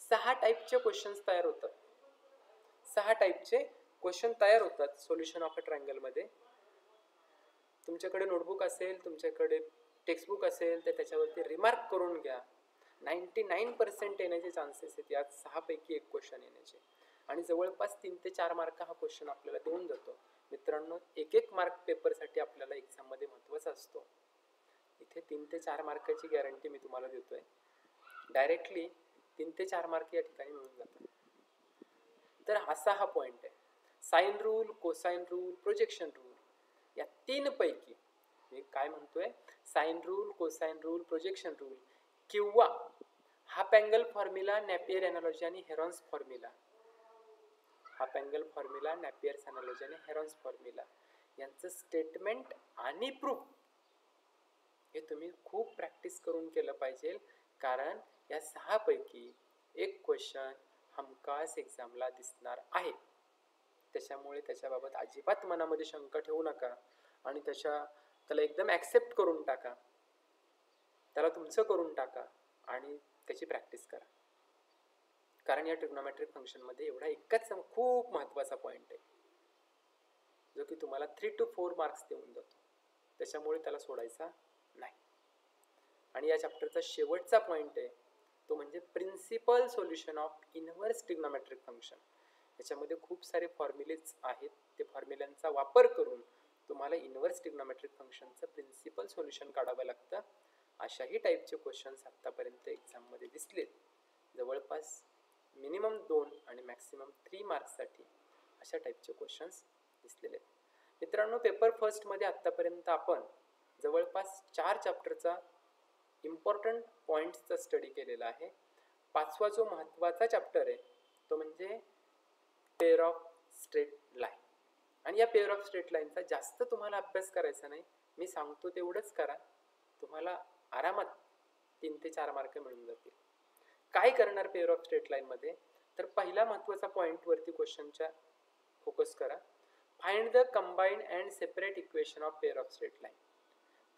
6 टाईपचे क्वेश्चन्स तयार होतात. 6 टाईपचे क्वेश्चन तयार होतात सोल्युशन ऑफ अ ट्रायंगल मध्ये. तुमच्याकडे नोटबुक असेल, तुमच्याकडे टेक्स्टबुक असेल तर त्याच्यावरती रिमार्क करून घ्या. 99% येण्याचे चान्सेस आहेत यात 6 पैकी एक क्वेश्चन येण्याचे. आणि जवळपास 3 ते 4 मार्क हा क्वेश्चन आपल्याला देऊन जातो. मित्रांनो 1-1 मार्क पेपरसाठी आपल्याला एक्झाममध्ये महत्त्वाचा असतो. इथे 3 ते 4 मार्काची गॅरंटी मी तुम्हाला देतोय. डायरेक्टली 3 ते 4 मार्क या ठिकाणी मिळून जातात. तर असा हा पॉईंट आहे. Sine rule, cosine rule, projection rule या 3 पैकी मी काय म्हणतोय, sine rule, cosine rule, projection rule किंवा half angle formula, Napier analogy आणि Heron's formula, half angle formula, Napier's analogy आणि हेरॉन्स फॉर्म्युला यांचं स्टेटमेंट आणि प्रूफ हे तुम्ही खूप प्रॅक्टिस करून केलं पाहिजे. कारण या 6 पैकी एक क्वेश्चन हमखास एक्झामला दिसणार आहे. त्याच्यामुळे त्याच्याबाबत अजिबात मनामध्ये शंका ठेवू नका आणि त्याला एकदम ॲक्सेप्ट करून टाका, त्याला तुमचं करून टाका आणि त्याची प्रॅक्टिस करा. कारण या ट्रिग्नोमेट्रिक फंक्शनमध्ये एवढा एकच खूप महत्त्वाचा पॉईंट आहे जो की तुम्हाला 3 to 4 मार्क्स देऊन जातो. त्याच्यामुळे त्याला सोडायचा नाही. आणि या चॅप्टरचा शेवटचा पॉईंट आहे तो म्हणजे principal solution of inverse trigonometric function. याच्यामध्ये खूप सारे फॉर्म्युलेज आहेत. ते फॉर्म्युल्यांचा वापर करून तुम्हाला इनव्हर्स ट्रिग्नोमेट्रिक फंक्शनचं प्रिन्सिपल सोल्युशन काढावं लागतं. अशाही टाईपचे क्वेश्चन्स आत्तापर्यंत एक्झाममध्ये दिसलेत. जवळपास मिनिमम 2 आणि मॅक्सिमम 3 मार्क्ससाठी अशा टाईपचे क्वेश्चन्स दिसलेले आहेत. मित्रांनो, पेपर फर्स्टमध्ये आत्तापर्यंत आपण जवळपास 4 चॅप्टरचा इम्पॉर्टंट पॉईंट्सचा स्टडी केलेला आहे. 5वा जो महत्त्वाचा चॅप्टर आहे तो म्हणजे पेअर ऑफ स्ट्रेट लाईन. आणि या पेअर ऑफ स्ट्रेट लाईनचा जास्त तुम्हाला अभ्यास करायचा नाही, मी सांगतो तेवढंच करा, तुम्हाला आरामात 3 ते 4 मार्क मिळून जातील. काय करणार पेअर ऑफ स्ट्रेट लाईनमध्ये, तर पहिला महत्त्वाचा पॉईंटवरती क्वेश्चनच्या फोकस करा. Find the combined and separate equation of pair of straight line.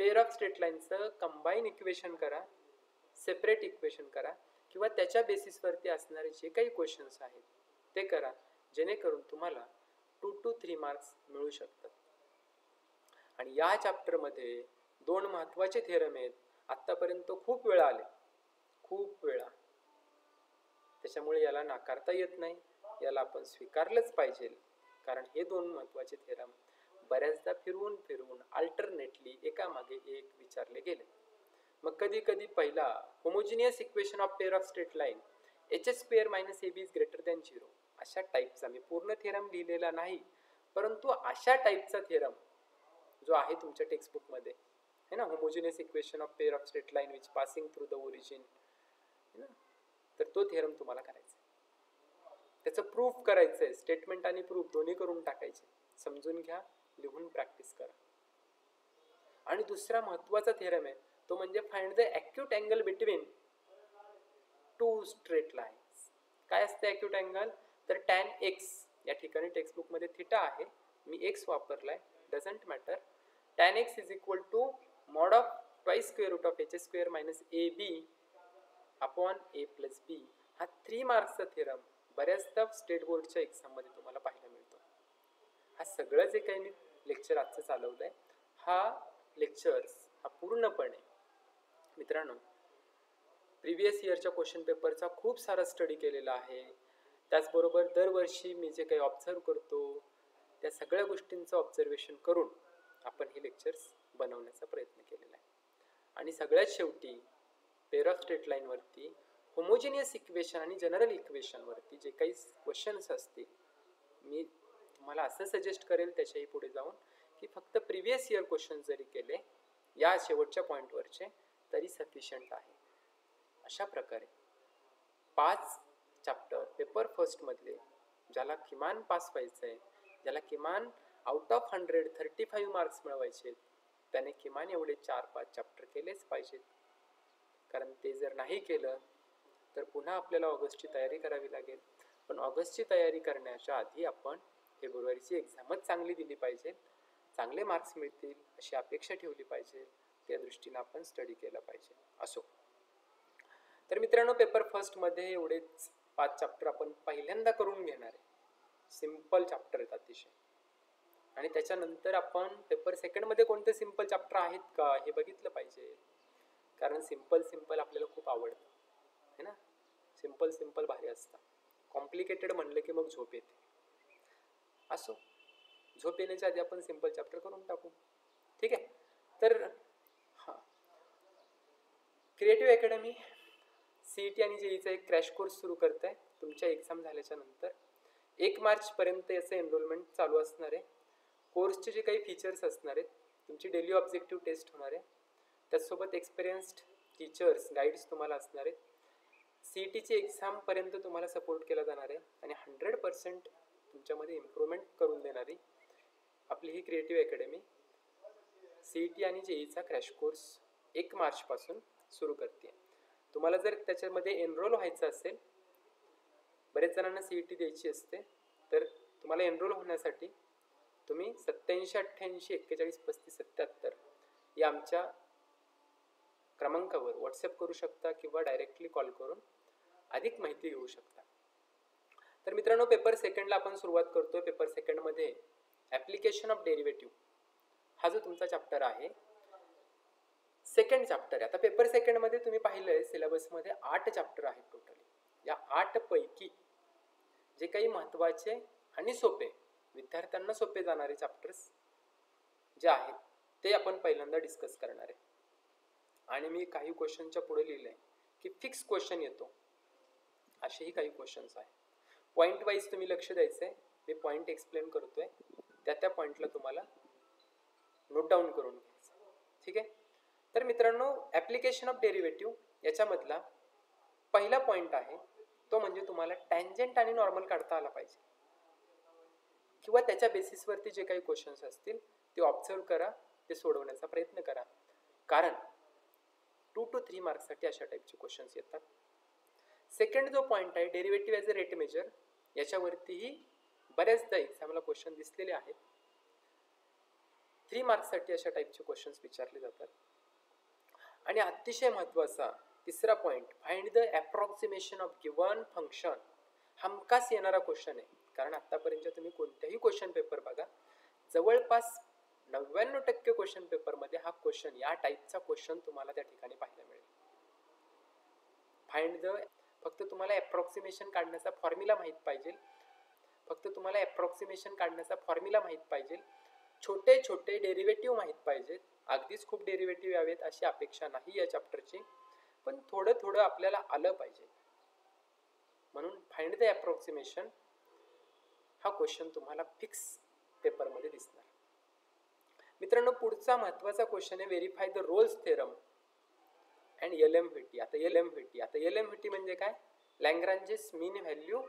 Pair of straight लाईनचं कंबाईन इक्वेशन करा, सेपरेट इक्वेशन करा किंवा त्याच्या बेसिसवरती असणारे जे काही क्वेश्चन्स आहेत ते करा, जेणेकरून तुम्हाला 2 to 3 मार्क्स मिळू शकतात. आणि या चॅप्टरमध्ये 2 महत्त्वाचे थेरम आहेत. आत्तापर्यंत खूप वेळा आले, खूप वेळा, त्याच्यामुळे याला नाकारता येत नाही, याला आपण स्वीकारलंच पाहिजे. कारण हे 2 महत्त्वाचे थेरम बऱ्याचदा फिरवून फिरवून अल्टरनेटली एकामागे एक विचारले गेले. मग कधी कधी पहिला homogeneous equation of pair of straight line h² - ab is greater than 0 अशा टाईपचा मी पूर्ण थेरम लिहिलेला नाही, परंतु अशा टाईपचा थेरम जो आहे तुमच्या टेक्स्टबुकमध्ये है ना, homogeneous equation of pair of straight line which passing through the origin, है ना, तर तो थेरम तुम्हाला करायचा, त्याचं प्रूफ करायचं आहे. स्टेटमेंट आणि प्रूफ दोन्ही करून टाकायचे. समजून घ्या, लिहून प्रॅक्टिस करा. आणि दुसरा महत्त्वाचा थेरम आहे तो म्हणजे find the acute angle between 2 straight lines. काय असते ॲक्यूट अँगल, तर tan x, या ठिकाणी टेक्स्टबुकमध्ये थिटा आहे, मी x वापरलाय, doesn't matter. tan x is equal to mod of twice square root of h² - ab upon a plus b. हा 3 मार्क्सचा थेरम बऱ्याचदा स्टेट बोर्डच्या एक्झाममध्ये तुम्हाला पाहायला मिळतो. हा सगळं जे काही मी लेक्चर आजचं चालवलं आहे, हा लेक्चर्स हा पूर्णपणे मित्रांनो प्रिव्हियस इयरच्या क्वेश्चन पेपरचा खूप सारा स्टडी केलेला आहे. त्याचबरोबर दरवर्षी मी जे काही ऑब्झर्व करतो त्या सगळ्या गोष्टींचं ऑब्झर्वेशन करून आपण हे लेक्चर्स बनवण्याचा प्रयत्न केलेला आहे. आणि सगळ्यात शेवटी पेअर ऑफ स्ट्रेट लाईनवरती होमोजिनियस इक्वेशन आणि जनरल इक्वेशनवरती जे काही क्वेश्चन्स असतील, मी तुम्हाला असं सजेस्ट करेल त्याच्याही पुढे जाऊन की फक्त प्रिव्हियस इयर क्वेश्चन जरी केले या शेवटच्या पॉईंटवरचे तरी सफिशियंट आहे. अशा प्रकारे 5 चॅप्टर पेपर फर्स्टमधले ज्याला किमान पास व्हायचं आहे, ज्याला किमान आउट ऑफ 100 35 मार्क्स मिळवायचे, त्याने किमान एवढे 4-5 चॅप्टर केलेच पाहिजेत. कारण ते जर नाही केलं तर पुन्हा आपल्याला ऑगस्टची तयारी करावी लागेल. पण ऑगस्टची तयारी करण्याच्या आधी आपण फेब्रुवारीची एक्झामच चांगली दिली पाहिजे, चांगले मार्क्स मिळतील अशी अपेक्षा ठेवली पाहिजे, त्या दृष्टीने आपण स्टडी केलं पाहिजे. असो, तर मित्रांनो पेपर फर्स्टमध्ये एवढेच 5 चॅप्टर आपण पहिल्यांदा करून घेणार आहे. सिंपल चॅप्टर आहेत अतिशय. आणि त्याच्यानंतर आपण पेपर सेकंडमध्ये कोणते सिंपल चॅप्टर आहेत का हे बघितलं पाहिजे. कारण सिंपल आपल्याला खूप आवडतं है ना, सिंपल भारी असतं. कॉम्प्लिकेटेड म्हणलं की मग झोप येते. असो, झोप येण्याच्या आधी आपण सिंपल चॅप्टर करून टाकू, ठीक आहे. तर हां, क्रिएटिव्ह अकॅडमी CET आणि JEEचा एक क्रॅश कोर्स सुरू करत आहे तुमच्या एक्झाम झाल्याच्या नंतर. 1 मार्चपर्यंत याचं एनरोलमेंट चालू असणार आहे. कोर्सचे जे काही फीचर्स असणार आहेत, तुमची डेली ऑब्जेक्टिव्ह टेस्ट होणार आहे, त्याचसोबत एक्सपिरियन्स्ड टीचर्स गाईड्स तुम्हाला असणार आहेत. CETची एक्झामपर्यंत तुम्हाला सपोर्ट केला जाणार आहे आणि 100% तुमच्यामध्ये इम्प्रूव्हमेंट करून देणारी आपली ही क्रिएटिव्ह अकॅडमी CET आणि JEEचा क्रॅश कोर्स 1 मार्चपासून सुरू करते. तुम्हाला जर त्याच्यामध्ये एनरोल व्हायचं असेल, बरेच जणांना CET द्यायची असते, तर तुम्हाला एनरोल होण्यासाठी तुम्ही 87 88 41 35 77 या आमच्या क्रमांकावर व्हॉट्सअप करू शकता किंवा डायरेक्टली कॉल करून अधिक माहिती घेऊ शकता. तर मित्रांनो, पेपर सेकंडला आपण सुरुवात करतोय. पेपर सेकंडमध्ये ॲप्लिकेशन ऑफ डेरिव्हेटिव्ह हा जो तुमचा चॅप्टर आहे, सेकंड चॅप्टर आहे. आता पेपर सेकंडमध्ये तुम्ही पाहिलंय सिलेबसमध्ये 8 चॅप्टर आहेत टोटली. या 8 पैकी जे काही महत्त्वाचे आणि सोपे, विद्यार्थ्यांना सोपे जाणारे चॅप्टर्स जे आहेत ते आपण पहिल्यांदा डिस्कस करणार आहे. आणि मी काही क्वेश्चनच्या पुढे लिहिलंय की फिक्स क्वेश्चन येतो, असेही काही क्वेश्चन्स आहेत. पॉईंट वाईज तुम्ही लक्ष द्यायचंय. मी पॉईंट एक्सप्लेन करतोय, त्या पॉईंटला तुम्हाला नोट डाऊन करून घ्यायचं. ठीक आहे. तर मित्रांनो, ॲप्लिकेशन ऑफ डेरिव्हेटिव्ह याच्यामधला पहिला पॉईंट आहे तो म्हणजे तुम्हाला टँजंट आणि नॉर्मल काढता आला पाहिजे, किंवा त्याच्या बेसिसवरती जे काही क्वेश्चन्स असतील ते ऑब्झर्व करा, ते सोडवण्याचा प्रयत्न करा. कारण 2 to 3 मार्क्ससाठी अशा टाईपचे क्वेश्चन्स येतात. सेकंड जो पॉईंट आहे derivative as a rate measure, याच्यावरतीही बऱ्याचदा एक्झामला क्वेश्चन दिसलेले आहेत. 3 मार्क्ससाठी अशा टाईपचे क्वेश्चन्स विचारले जातात. आणि अतिशय महत्त्वाचा तिसरा point, find the approximation of given function, हमखास येणारा क्वेश्चन आहे. कारण आतापर्यंत तुम्ही कोणत्याही क्वेश्चन पेपर बघा, जवळपास 99% क्वेश्चन पेपरमध्ये हा क्वेश्चन, या टाईपचा क्वेश्चन तुम्हाला त्या ठिकाणी पाहायला मिळेल. फाइंड द, फक्त तुम्हाला अप्रॉक्सिमेशन काढण्याचा फॉर्म्युला माहीत पाहिजे. छोटे छोटे डेरिव्हेटिव्ह माहीत पाहिजेत. अगदीच खूप डेरिव्हेटिव्ह यावेत अशी अपेक्षा नाही या चॅप्टरची, पण थोडं थोडं आपल्याला आलं पाहिजे. म्हणून फाइंड द अप्रॉक्सिमेशन हा क्वेश्चन तुम्हाला फिक्स पेपरमध्ये दिसणार. मित्रांनो, पुढचा महत्त्वाचा क्वेश्चन आहे verify the Rolls theorem and LMVT. आता LMVT म्हणजे काय? लॅग्रांजेस मीन व्हॅल्यू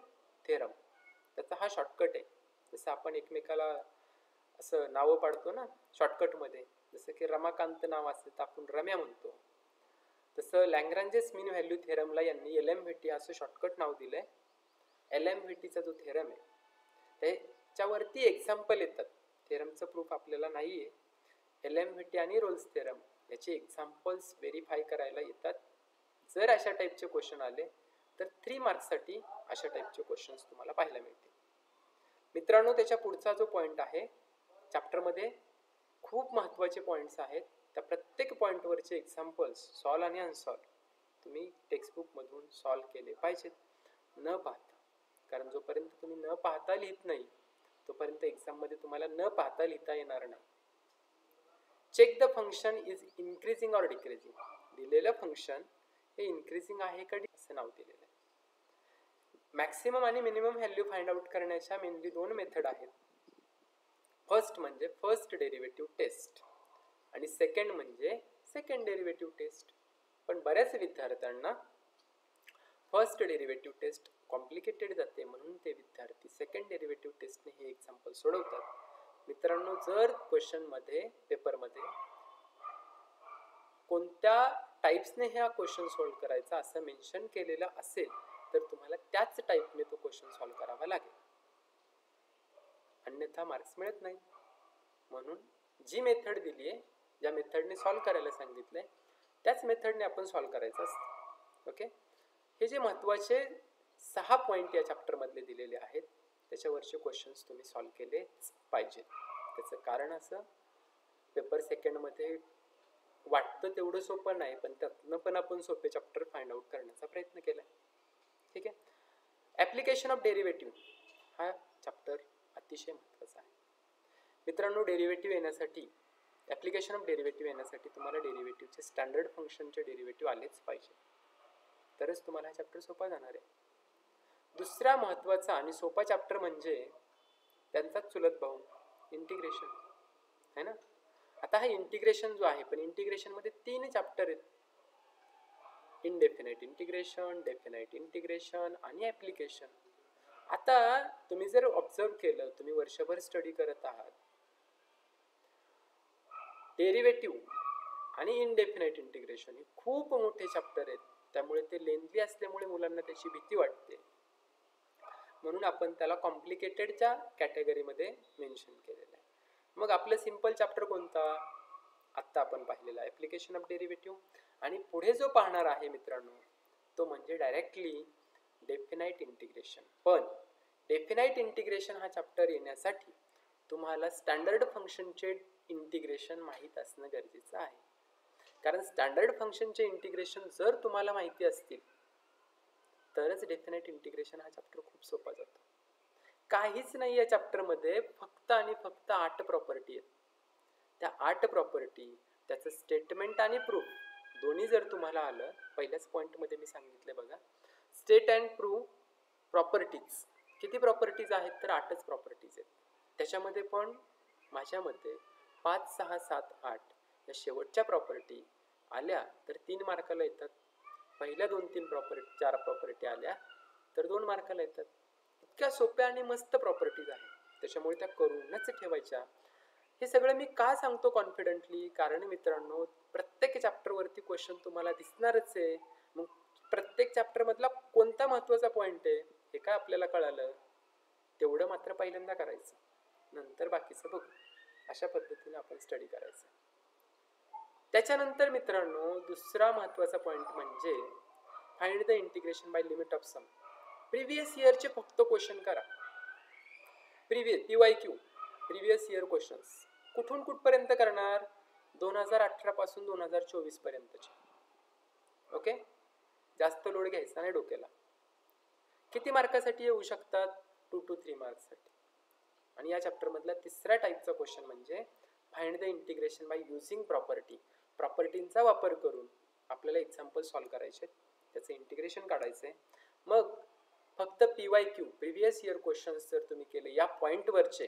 थेरम. त्याचा हा शॉर्टकट आहे. जसं आपण एकमेकाला असं नावं पाडतो ना शॉर्टकटमध्ये, जसं की रमाकांत नाव असेल तर आपण रम्या म्हणतो, तसं लॅग्रांजेस मीन व्हॅल्यू थेरमला यांनी LMVT असं शॉर्टकट नाव दिलंय. LMVTचा जो थेरम आहे त्याच्यावरती एक्झाम्पल येतात. थेरमचं प्रूफ आपल्याला नाहीये. LMVT आणि रोल्स थेरम याचे एक्झाम्पल्स व्हेरीफाय करायला येतात. जर अशा टाईपचे क्वेश्चन आले तर 3 मार्क्ससाठी अशा टाईपचे क्वेश्चन्स तुम्हाला पाहायला मिळतील. मित्रांनो, त्याच्या पुढचा जो पॉईंट आहे, चॅप्टरमध्ये खूप महत्त्वाचे पॉईंट्स आहेत. त्या प्रत्येक पॉईंटवरचे एक्झाम्पल्स सॉल्व आणि अनसॉल्व तुम्ही टेक्स्टबुकमधून सॉल्व केले पाहिजेत न पाहता. कारण जोपर्यंत तुम्ही न पाहता लिहित नाही तोपर्यंत एक्झाममध्ये तुम्हाला न पाहता लिहिता येणार नाही. Check the function is increasing or decreasing. दिलेलं फंक्शन हे इन्क्रीजिंग आहे का असं नाव दिलेलं आहे. मॅक्सिमम आणि मिनिमम व्हॅल्यू फाइंड आउट करण्याच्या मेनली 2 मेथड आहेत. फर्स्ट म्हणजे फर्स्ट डेरिव्हेटिव्ह टेस्ट आणि सेकंड म्हणजे सेकंड डेरिव्हेटिव्ह टेस्ट. पण बऱ्याच विद्यार्थ्यांना फर्स्ट डेरिव्हेटिव्ह टेस्ट कॉम्प्लिकेटेड जाते, म्हणून ते विद्यार्थी सेकंड डेरिव्हेटिव्ह टेस्टने हे एक्झाम्पल सोडवतात. मित्रांनो, जर क्वेश्चनमध्ये पेपरमध्ये कोणत्या टाईप्सने हा क्वेश्चन सॉल्व्ह करायचा असं मेन्शन केलेलं असेल तर तुम्हाला त्याच टाईपने तो क्वेश्चन सॉल्व्ह करावा लागेल, अन्यथा मार्क्स मिळत नाही. म्हणून जी मेथड दिली आहे, ज्या मेथडने सॉल्व्ह करायला सांगितलंय त्याच मेथडने आपण सॉल्व्ह करायचं असतं. ओके. हे जे महत्त्वाचे 6 पॉईंट या चॅप्टरमधले दिलेले आहेत त्याच्यावरचे क्वेश्चन्स तुम्ही सॉल्व्ह केलेच पाहिजेत. त्याचं कारण असं, पेपर सेकंडमध्ये वाटतं तेवढं सोपं नाही, पण त्यातनं पण आपण सोपे चॅप्टर फाइंड आउट करण्याचा प्रयत्न केला. ठीक आहे. ॲप्लिकेशन ऑफ डेरिव्हेटिव्ह हा चॅप्टर अतिशय महत्त्वाचा आहे. मित्रांनो, डेरिव्हेटिव्ह येण्यासाठी, ॲप्लिकेशन ऑफ डेरिव्हेटिव्ह येण्यासाठी तुम्हाला डेरिव्हेटिव्हचे स्टँडर्ड फंक्शनचे डेरिव्हेटिव्ह आलेच पाहिजे. तरच तुम्हाला हा चॅप्टर सोपा जाणार आहे. दुसरा महत्त्वाचा आणि सोपा चॅप्टर म्हणजे त्यांचाच चुलत भाऊ इंटिग्रेशन, है ना. आता हा इंटिग्रेशन जो आहे, पण इंटिग्रेशनमध्ये 3 चॅप्टर आहेत, इनडेफिनाइट इंटिग्रेशन, डेफिनाइट इंटिग्रेशन आणि ॲप्लिकेशन. आता तुम्ही जर ऑब्झर्व केलं, तुम्ही वर्षभर स्टडी करत आहात, डेरिव्हेटिव्ह आणि इनडेफिनाइट इंटिग्रेशन हे खूप मोठे चॅप्टर आहेत, त्यामुळे ते लेंथी असल्यामुळे मुलांना त्याची भीती वाटते, म्हणून आपण त्याला कॉम्प्लिकेटेडच्या कॅटेगरीमध्ये मेन्शन केलेलं आहे. मग आपलं सिंपल चॅप्टर कोणता, आत्ता आपण पाहिलेला ॲप्लिकेशन ऑफ डेरिव्हेटिव्ह, आणि पुढे जो पाहणार आहे मित्रांनो तो म्हणजे डायरेक्टली डेफिनाइट इंटिग्रेशन. पण डेफिनाइट इंटिग्रेशन हा चॅप्टर येण्यासाठी तुम्हाला स्टँडर्ड फंक्शनचे इंटिग्रेशन माहीत असणं गरजेचं आहे, कारण स्टँडर्ड फंक्शनचे इंटिग्रेशन जर तुम्हाला माहिती असतील तरच डेफिनाइट इंटिग्रेशन हा चॅप्टर खूप सोपा जातो. काहीच नाही या चॅप्टरमध्ये, फक्त आणि फक्त 8 प्रॉपर्टी आहेत. त्या 8 प्रॉपर्टी, त्याचं स्टेटमेंट आणि प्रूफ दोन्ही जर तुम्हाला आलं, पहिल्याच पॉईंटमध्ये मी सांगितलं बघा, स्टेट अँड प्रूफ प्रॉपर्टीज. किती प्रॉपर्टीज आहेत, तर 8च प्रॉपर्टीज आहेत. त्याच्यामध्ये पण माझ्या मते 5, 6, 7, 8 या शेवटच्या प्रॉपर्टी आल्या तर 3 मार्काला येतात. पहिल्या 2-3 प्रॉपर्टी 4 प्रॉपर्टी आल्या तर 2 मार्काला येतात. इतक्या सोप्या आणि मस्त प्रॉपर्टीज आहेत, त्याच्यामुळे त्या करूनच ठेवायच्या. हे सगळं मी का सांगतो कॉन्फिडेंटली, कारण मित्रांनो प्रत्येक चॅप्टरवरती क्वेश्चन तुम्हाला दिसणारच आहे. मग प्रत्येक चॅप्टरमधला कोणता महत्त्वाचा पॉईंट आहे हे काय आपल्याला कळालं, तेवढं मात्र पहिल्यांदा करायचं, नंतर बाकीचं बघू. अशा पद्धतीने आपण स्टडी करायचं. त्याच्यानंतर मित्रांनो दुसरा महत्त्वाचा पॉईंट म्हणजे find the integration by limit of sum. Previous इयरचे फक्त क्वेश्चन करा. PYQ प्रिव्हियस इयर क्वेश्चन्स कुठून कुठपर्यंत करणार, 2018 पासून 2024 पर्यंतचे. ओके, जास्त लोड घ्यायचा नाही डोक्याला. किती मार्कासाठी येऊ शकतात, 2 to 3 मार्क्ससाठी. आणि या चॅप्टरमधला तिसऱ्या टाईपचा क्वेश्चन म्हणजे find the integration by using property. प्रॉपर्टींचा वापर करून आपल्याला एक्झाम्पल सॉल्व्ह करायचे, त्याचं इंटिग्रेशन काढायचं आहे. मग फक्त PYQ प्रिव्हियस इयर क्वेश्चन्स जर तुम्ही केले या पॉईंटवरचे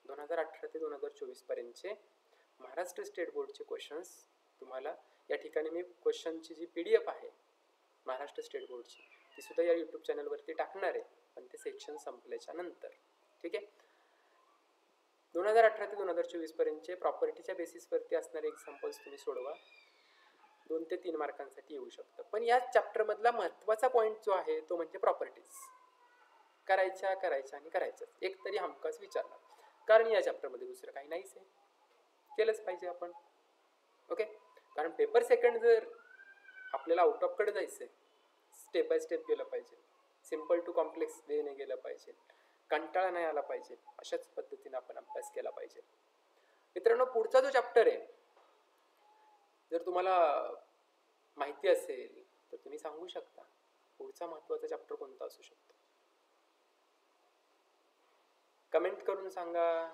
2018 ते 2024 पर्यंतचे महाराष्ट्र स्टेट बोर्डचे क्वेश्चन्स तुम्हाला या ठिकाणी मी क्वेश्चनची जी PDF आहे महाराष्ट्र स्टेट बोर्डची ती सुद्धा या यूट्यूब चॅनलवरती टाकणार आहे, पण ते सेक्शन संपल्याच्या नंतर. ठीक आहे, 2018 ते 2024 पर्यंतचे प्रॉपर्टीच्या बेसिसवरती असणारे एक्झाम्पल्स तुम्ही सोडवा, 2 ते 3 मार्कांसाठी येऊ शकतं. पण या चॅप्टरमधला महत्त्वाचा पॉईंट जो आहे तो म्हणजे प्रॉपर्टीज. करायच्या आणि करायच्याच, एक तरी हमखास विचारणार, कारण या चॅप्टरमध्ये दुसरं काही नाहीच आहे, केलंच पाहिजे आपण. ओके, कारण पेपर सेकंड जर आपल्याला आउट ऑफ कडे जायचं आहे, स्टेप बाय स्टेप गेलं पाहिजे, सिम्पल टू कॉम्प्लेक्स वेने गेलं पाहिजे, कंटाळा नाही आला पाहिजे, अशाच पद्धतीने आपण अभ्यास केला पाहिजे. मित्रांनो पुढचा जो चॅप्टर आहे जर तुम्हाला माहिती असेल तर तुम्ही सांगू शकता पुढचा महत्त्वाचा चॅप्टर कोणता असू शकतो, कमेंट करून सांगा.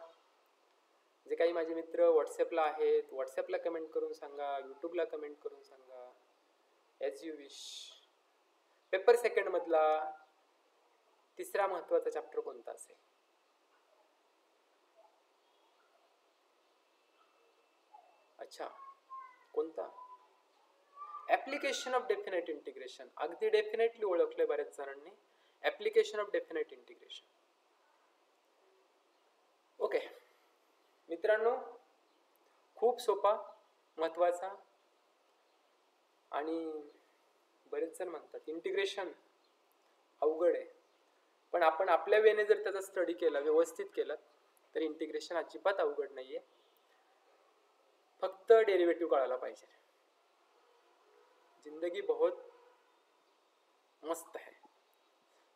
जे काही माझे मित्र व्हॉट्सॲपला आहेत व्हॉट्सॲपला कमेंट करून सांगा, यूट्यूबला कमेंट करून सांगा, as you wish. Paper second मधला तिसरा महत्त्वाचा चॅप्टर कोणता असेल, अच्छा कोणता, ॲप्लिकेशन ऑफ डेफिनाइट इंटिग्रेशन. अगदी डेफिनेटली ओळखले बऱ्याच जणांनी, application of definite integration. Okay मित्रांनो, खूप सोपा, महत्त्वाचा, आणि बरेच जण म्हणतात इंटिग्रेशन अवघड आहे, पण आपण आपल्या वेने जर त्याचा स्टडी केला, व्यवस्थित केला, तर इंटिग्रेशन अजिबात अवघड नाहीये. फक्त डेरिवेटिव्ह कळायला पाहिजे. जिंदगी बहुत मस्त है,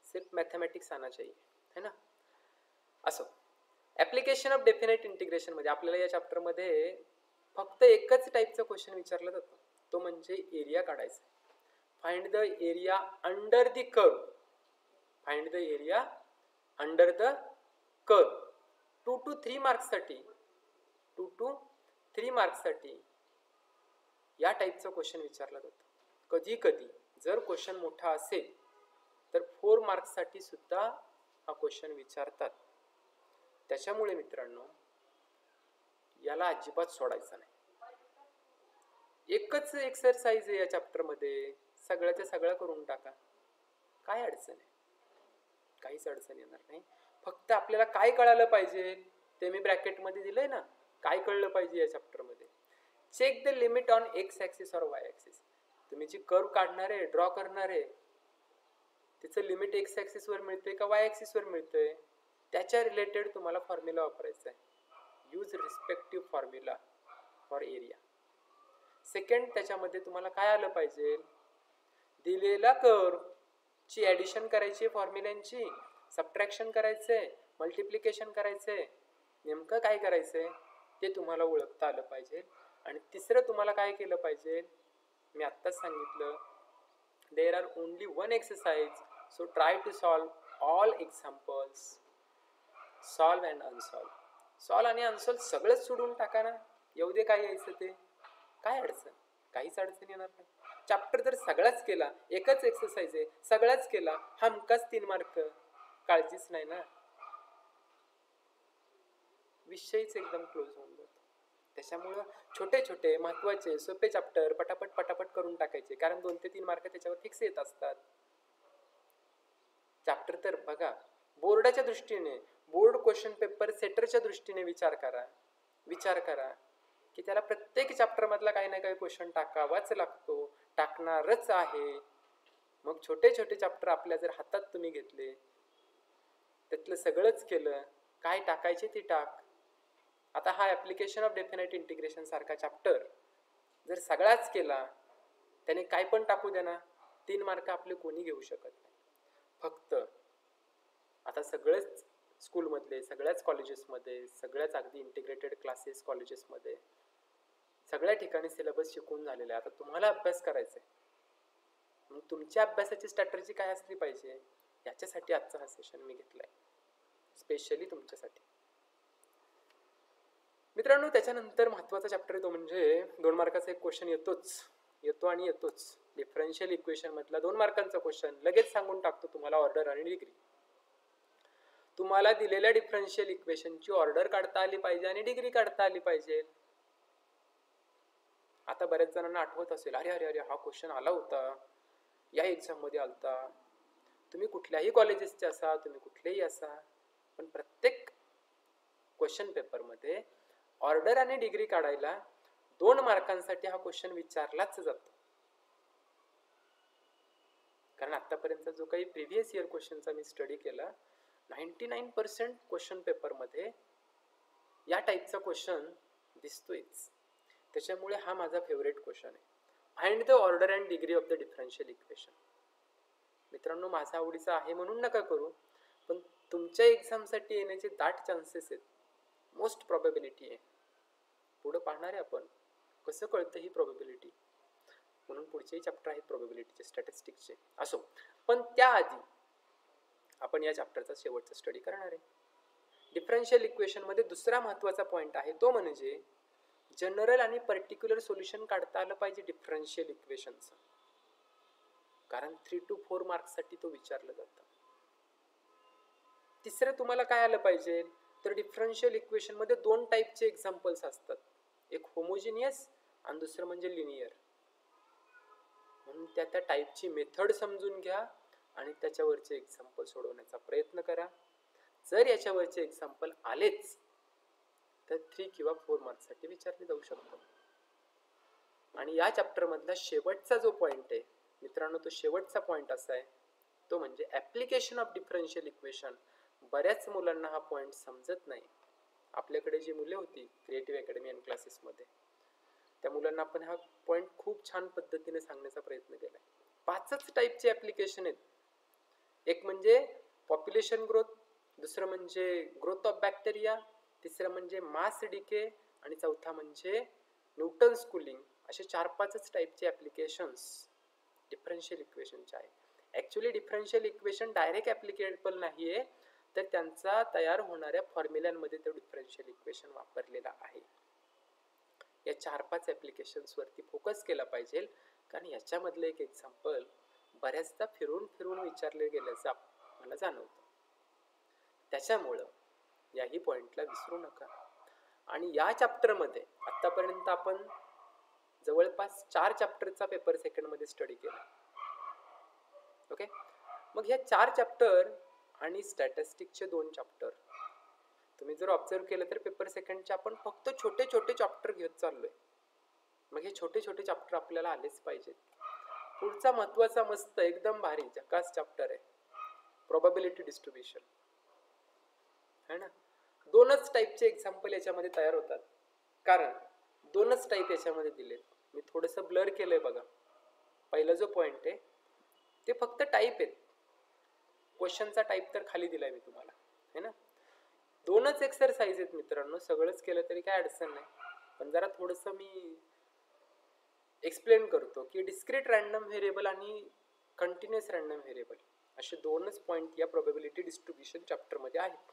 सिर्फ मैथमेटिक्स आना चाहिए, है ना. असो, ॲप्लिकेशन ऑफ डेफिनाइट इंटिग्रेशन मध्ये आपल्याला या चॅप्टरमध्ये फक्त एकच टाईपचा क्वेश्चन विचारला जातो, तो म्हणजे एरिया काढायचा. Find the area under the curve. Find the area under the curve. 2 to 3 मार्क्ससाठी 2 to 3 मार्क्ससाठी या टाईपचा क्वेश्चन विचारला जातो. कधी कधी जर क्वेश्चन मोठा असेल तर 4 मार्क्ससाठी सुद्धा हा क्वेश्चन विचारतात. त्याच्यामुळे मित्रांनो याला अजिबात सोडायचं नाही. एकच एक्सरसाइज आहे या चॅप्टरमध्ये, सगळ्याच्या सगळं करून टाका, काय अडचण आहे? काहीच अडचण येणार नाही. फक्त आपल्याला काय कळालं पाहिजे ते मी ब्रॅकेटमध्ये दिलंय ना. काय कळलं पाहिजे या चॅप्टरमध्ये? Check the limit on X axis और वाय ॲक्सिस. तुम्ही जी कर्व काढणार आहे, ड्रॉ करणार आहे, तिचं लिमिट एक्स ॲक्सिसवर मिळतंय का वाय ॲक्सिसवर मिळतंय, त्याच्या रिलेटेड तुम्हाला फॉर्म्युला वापरायचा आहे. Use respective formula for area. Second, त्याच्यामध्ये तुम्हाला काय आलं पाहिजे? दिलेला कर्व ची ॲडिशन करायची आहे, फॉर्म्युल्यांची सबट्रॅक्शन करायचंय, मल्टिप्लिकेशन करायचंय, नेमकं काय करायचंय ते तुम्हाला ओळखता आलं पाहिजे. आणि तिसरं तुम्हाला काय केलं पाहिजे? मी आत्ताच सांगितलं, there are only one exercise, so try to solve all examples, solve and unsolve. Solve आणि अनसॉल्व सगळंच सोडून टाका ना, येऊ दे काय यायचं ते, काय अडचण? काहीच अडचण येणार नाही. चॅप्टर तर सगळाच केला, एकच एक्सरसाइज आहे, सगळाच केला, हमखास 3 मार्क, काळजीच नाही ना, विषयच एकदम क्लोज होऊन जातो. त्याच्यामुळं छोटे छोटे महत्वाचे सोपे चॅप्टर पटापट पटापट करून टाकायचे, कारण 2 ते 3 मार्क त्याच्यावर फिक्स येत असतात. चॅप्टर तर बघा, बोर्डाच्या दृष्टीने, बोर्ड क्वेश्चन पेपर सेटरच्या दृष्टीने विचार करा की त्याला प्रत्येक चॅप्टर मधला काही ना काही क्वेश्चन टाकावाच लागतो, टाकणारच आहे. मग छोटे छोटे चॅप्टर आपल्या जर हातात तुम्ही घेतले, त्यातलं सगळंच केलं, काय टाकायचे ते टाक. आता हा ऍप्लिकेशन ऑफ डेफिनाइट इंटिग्रेशन सारखा चॅप्टर जर सगळाच केला, त्याने काय पण टाकू द्या ना, 3 मार्क आपले कोणी घेऊ शकत नाही. फक्त आता सगळेच स्कूलमधले, सगळ्याच कॉलेजेसमध्ये, सगळ्याच अगदी इंटिग्रेटेड क्लासेस कॉलेजेसमध्ये सगळ्या ठिकाणी सिलेबस शिकून झालेला आहे. आता तुम्हाला अभ्यास करायचा आहे, मग तुमच्या अभ्यासाची स्ट्रॅटेजी काय असली पाहिजे, याच्यासाठी आजचा हा सेशन मी घेतलाय स्पेशली तुमच्यासाठी. मित्रांनो, त्याच्यानंतर महत्त्वाचा चॅप्टर आहे तो म्हणजे 2 मार्काचा एक क्वेश्चन येतोच. डिफरन्शियल इक्वेशन मधला 2 मार्कांचा क्वेश्चन लगेच सांगून टाकतो तुम्हाला, ऑर्डर आणि डिग्री. तुम्हाला दिलेल्या डिफरन्शियल इक्वेशनची ऑर्डर काढता आली पाहिजे आणि डिग्री काढता आली पाहिजे. आता बऱ्याच जणांना आठवत असेल, अरे अरे अरे हा क्वेश्चन आला होता, या एक्झाम मध्ये आलता. तुम्ही कुठल्याही कॉलेजेसचे असा, तुम्ही कुठलेही असा, पण प्रत्येक क्वेश्चन पेपर मध्ये ऑर्डर आणि डिग्री काढायला 2 मार्कांसाठी हा क्वेश्चन विचारलाच जातो. कारण आतापर्यंत जो काही प्रिव्हियस इयर क्वेश्चनचा मी स्टडी केला, 99% क्वेश्चन पेपर मध्ये या टाईपचा क्वेश्चन दिसतोयच. त्याच्यामुळे हा माझा फेवरेट क्वेश्चन आहे. Find the order and degree of the differential equation. मित्रांनो, माझा आवडीचा आहे म्हणून नका करू, पण तुमच्या एक्झामसाठी येण्याचे दाट चान्सेस आहेत, मोस्ट प्रोबॅबिलिटी आहे. पुढे पाहणार आहे आपण कसं कळतं ही प्रोबॅबिलिटी, म्हणून पुढचेही चॅप्टर आहेत प्रोबॅबिलिटीचे, स्टॅटिस्टिक्सचे. असो, पण त्याआधी आपण या चॅप्टरचा शेवटचा स्टडी करणार आहे. डिफरन्शियल इक्वेशन मध्ये दुसरा महत्त्वाचा पॉइंट आहे तो म्हणजे जनरल आणि पर्टिक्युलर सोल्युशन काढता आलं पाहिजे डिफरन्शियल इक्वेशनचं, कारण 3 to 4 मार्क्ससाठी तो विचारलं जातं. तिसरं तुम्हाला काय आलं पाहिजे, तर डिफरन्शियल इक्वेशन मध्ये 2 टाईपचे एक्झाम्पल्स असतात, एक होमोजिनियस आणि दुसरं म्हणजे लिनियर. म्हणून त्या टाईपची मेथड समजून घ्या आणि त्याच्यावरचे एक्झाम्पल सोडवण्याचा प्रयत्न करा. जर याच्यावरचे एक्झाम्पल आलेच तर 3 किंवा 4 मार्क्ससाठी विचारले जाऊ शकतात. आणि या चॅप्टर मधला शेवटचा जो पॉइंट आहे मित्रांनो, तो शेवटचा पॉइंट असा आहे, तो म्हणजे ऍप्लिकेशन ऑफ डिफरन्शियल इक्वेशन. बऱ्याच मुलांना हा पॉइंट समजत नाही. आपल्याकडे जी मुले होती क्रिएटिव्ह अकॅडमी अँड क्लासेसमध्ये, त्या मुलांना आपण हा पॉइंट खूप छान पद्धतीने सांगण्याचा प्रयत्न केला. 5च टाईपचे ऍप्लिकेशन आहेत. एक म्हणजे पॉप्युलेशन ग्रोथ, दुसरं म्हणजे ग्रोथ ऑफ बॅक्टेरिया, तिसरं म्हणजे मास डिके आणि चौथा म्हणजे न्यूटन स्कूलिंग. असे 4-5च टाईपचे ऍप्लिकेशन्स डिफरन्शियल इक्वेशनचे आहेत. Actually differential equation direct applicable नाहीये, तर त्यांचा तयार होणाऱ्या फॉर्म्युलांमध्ये तो डिफरन्शियल इक्वेशन वापरलेला आहे. या 4-5 ऍप्लिकेशन्स वरती फोकस केला पाहिजे, कारण याच्यामधलं एक एक्झाम्पल बऱ्याचदा फिरून फिरून विचारले गेल्याचं मला जाणवतं. त्याच्यामुळं याही पॉइंटला विसरू नका. आणि या चॅप्टरमध्ये आतापर्यंत आपण जवळपास 4 चॅप्टरचा पेपर सेकंडमध्ये स्टडी केला. ओके, मग ह्या 4 चॅप्टर आणि स्टॅटिस्टिक्सचे 2 चॅप्टर तुम्ही जर ऑब्झर्व केलं तर पेपर सेकंडचे आपण फक्त छोटे छोटे चॅप्टर घेत चाललोय. मग हे छोटे छोटे चॅप्टर आपल्याला आलेच पाहिजेत. पुढचा महत्वाचा मस्त एकदम भारी झकास चॅप्टर आहे प्रोबॅबिलिटी डिस्ट्रीब्युशन, है ना. 2च टाईपचे एक्झाम्पल याच्यामध्ये तयार होतात, कारण 2च टाईप याच्यामध्ये दिलेत. मी थोडंसं ब्लर केलंय बघा. पहिला जो पॉइंट आहे ते फक्त टाईप आहेत, क्वेश्चनचा टाईप तर खाली दिलाय मी तुम्हाला, है ना. 2च एक्सरसाइज आहेत मित्रांनो. सगळंच केलं तरी काय अडचण नाही, पण जरा थोडंसं मी एक्सप्लेन करतो की डिस्क्रीट रँडम व्हेरिएबल आणि कंटिन्युअस रँडम व्हेरिएबल असे 2च पॉइंट या प्रोबॅबिलिटी डिस्ट्रीब्युशन चॅप्टरमध्ये आहेत.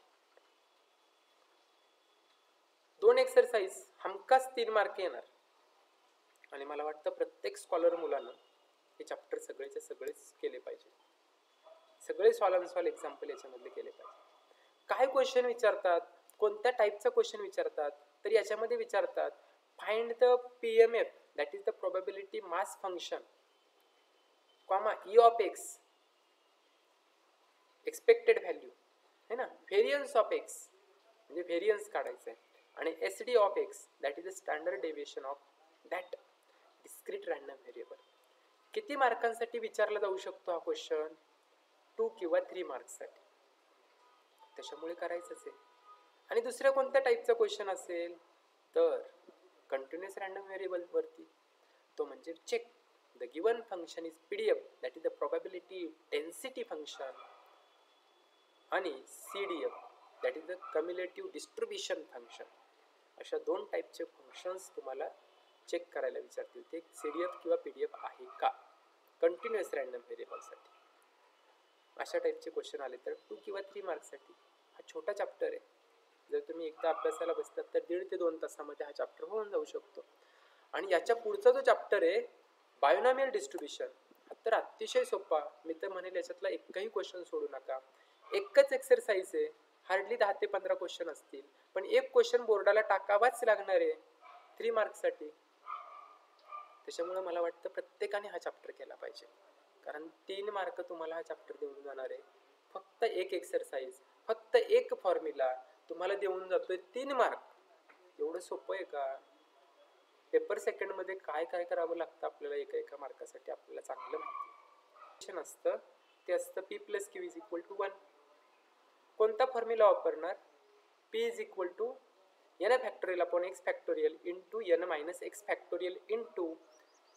2 एक्सरसाइज हमखास 3 मार्क येणार. आणि मला वाटतं प्रत्येक स्कॉलर मुलानं हे चॅप्टर सगळेचे सगळेच केले पाहिजे. सगळे सॉल्व एक्झाम्पल याच्यामधले केले पाहिजे. काय क्वेश्चन विचारतात, कोणत्या टाईपचा क्वेश्चन विचारतात, तर याच्यामध्ये विचारतात find the PMF, that is the probability mass function, comma E of X expected value, है ना. व्हेरियन्स ऑफ X म्हणजे व्हेरियन्स काढायचं आहे, आणि SD of X that is the standard deviation of that discrete random variable. किती मार्कांसाठी विचारला जाऊ शकतो हा क्वेश्चन? 2 किंवा 3 मार्क्ससाठी. त्याच्यामुळे करायचंच आहे. आणि दुसऱ्या कोणत्या टाईपचा क्वेश्चन असेल तर कंटिन्युअस रँडम व्हेरिएबल वरती, तो म्हणजे check the given function is PDF that is the probability density function, आणि CDF that is the cumulative distribution function. अशा 2 टाईपचे फंक्शन्स तुम्हाला चेक करायला विचारतील. ते CDF किंवा PDF आहे का कंटिन्युअस रँडम व्हेरिएबलसाठी. अशा टाईपचे क्वेश्चन आले तर 2 किंवा 3 मार्क्ससाठी. हा छोटा चॅप्टर आहे. जर तुम्ही एकदा अभ्यासाला बसलात तर 1.5 ते 2 तासामध्ये हा चॅप्टर होऊन जाऊ शकतो. आणि याच्या पुढचा जो चॅप्टर आहे बायोनॉमियल डिस्ट्रीब्युशन, तर अतिशय सोपा. मी तर म्हणेल याच्यातला एकही क्वेश्चन सोडू नका. एकच एक्सरसाइज आहे, हार्डली 10 ते 15 क्वेश्चन असतील, पण एक क्वेश्चन बोर्डाला टाकावाच लागणार आहे 3 मार्क्ससाठी. त्याच्यामुळे मला वाटतं प्रत्येकाने हा चॅप्टर केला पाहिजे, कारण 3 मार्क तुम्हाला हा चॅप्टर देऊन जाणार आहे. फक्त एक एक्सरसाइज, फक्त एक फॉर्म्युला तुम्हाला देऊन जातोय 3 मार्क. एवढं सोपं आहे का? पेपर सेकंडमध्ये काय काय करावं लागतं आपल्याला एका मार्कासाठी आपल्याला चांगलं माहिती असतं. ते असतं P+Q इज इक्वल टू 1. कोणता फॉर्म्युला वापरणार? P is equal to n factorial upon x factorial into n minus x factorial into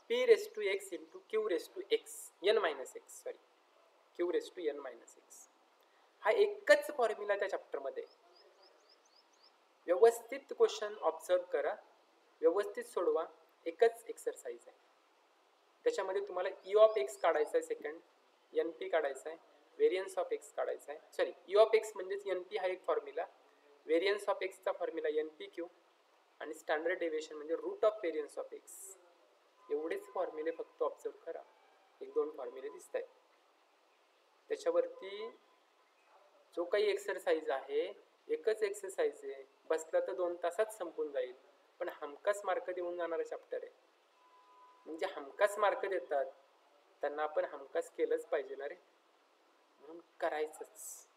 P raise to x into Q raise to x n minus x, sorry Q raise to n minus x. हा एकच फॉर्म्युला त्या चॅप्टरमध्ये. व्यवस्थित क्वेश्चन ऑब्झर्व करा, व्यवस्थित सोडवा. एकच एक्सरसाइज आहे. त्याच्यामध्ये तुम्हाला E ऑफ X काढायचा आहे सेकंड, NP काढायचा आहे, व्हेरियन्स ऑफ X काढायचा आहे. सॉरी, E ऑफ X म्हणजेच NP हा एक फॉर्म्युला, व्हेरियन्स ऑफ X चा फॉर्म्युला NPQ, आणि स्टँडर्ड डेविएशन म्हणजे root of variance of X. एवढेच फॉर्म्युले फक्त ऑब्झर्व करा. 1-2 फॉर्म्युले दिसत आहेत. त्याच्यावरती जो काही एक्सरसाइज आहे, एकच एक्सरसाइज आहे, बसला तर 2 तासात संपून जाईल, पण हमखास मार्क देऊन जाणारा चॅप्टर आहे. म्हणजे हमखास मार्क देतात त्यांना आपण हमखास केलंच पाहिजे ना रे. म्हणून करायचंच,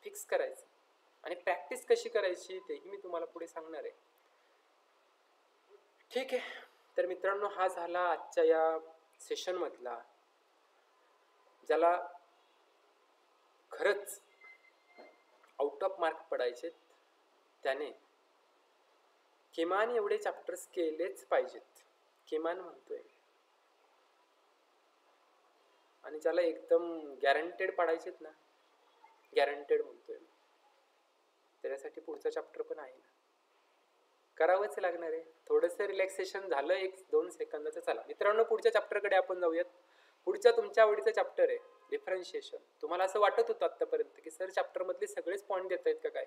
फिक्स करायचं. आणि प्रॅक्टिस कशी करायची तेही मी तुम्हाला पुढे सांगणार आहे. ठीक आहे, तर मित्रांनो हा झाला आजच्या या सेशन मधला, ज्याला खरंच आउट ऑफ मार्क पडायचे त्याने किमान एवढे चॅप्टर्स केलेच पाहिजेत. किमान म्हणतोय. आणि ज्याला एकदम गॅरंटेड पडायचेत ना, गॅरंटेड म्हणतोय, त्याच्यासाठी पुढचा चॅप्टर पण आहे ना, करावंच लागणार आहे. थोडंसं रिलॅक्सेशन झालं 1-2 सेकंदाचं. चला मित्रांनो, पुढच्या चॅप्टरकडे आपण जाऊयात. पुढच्या तुमच्या आवडीचा चॅप्टर आहे डिफरन्शिएशन. तुम्हाला असं वाटत होतं आतापर्यंत की सर चॅप्टर मधले सगळेच पॉईंट देत आहेत का काय,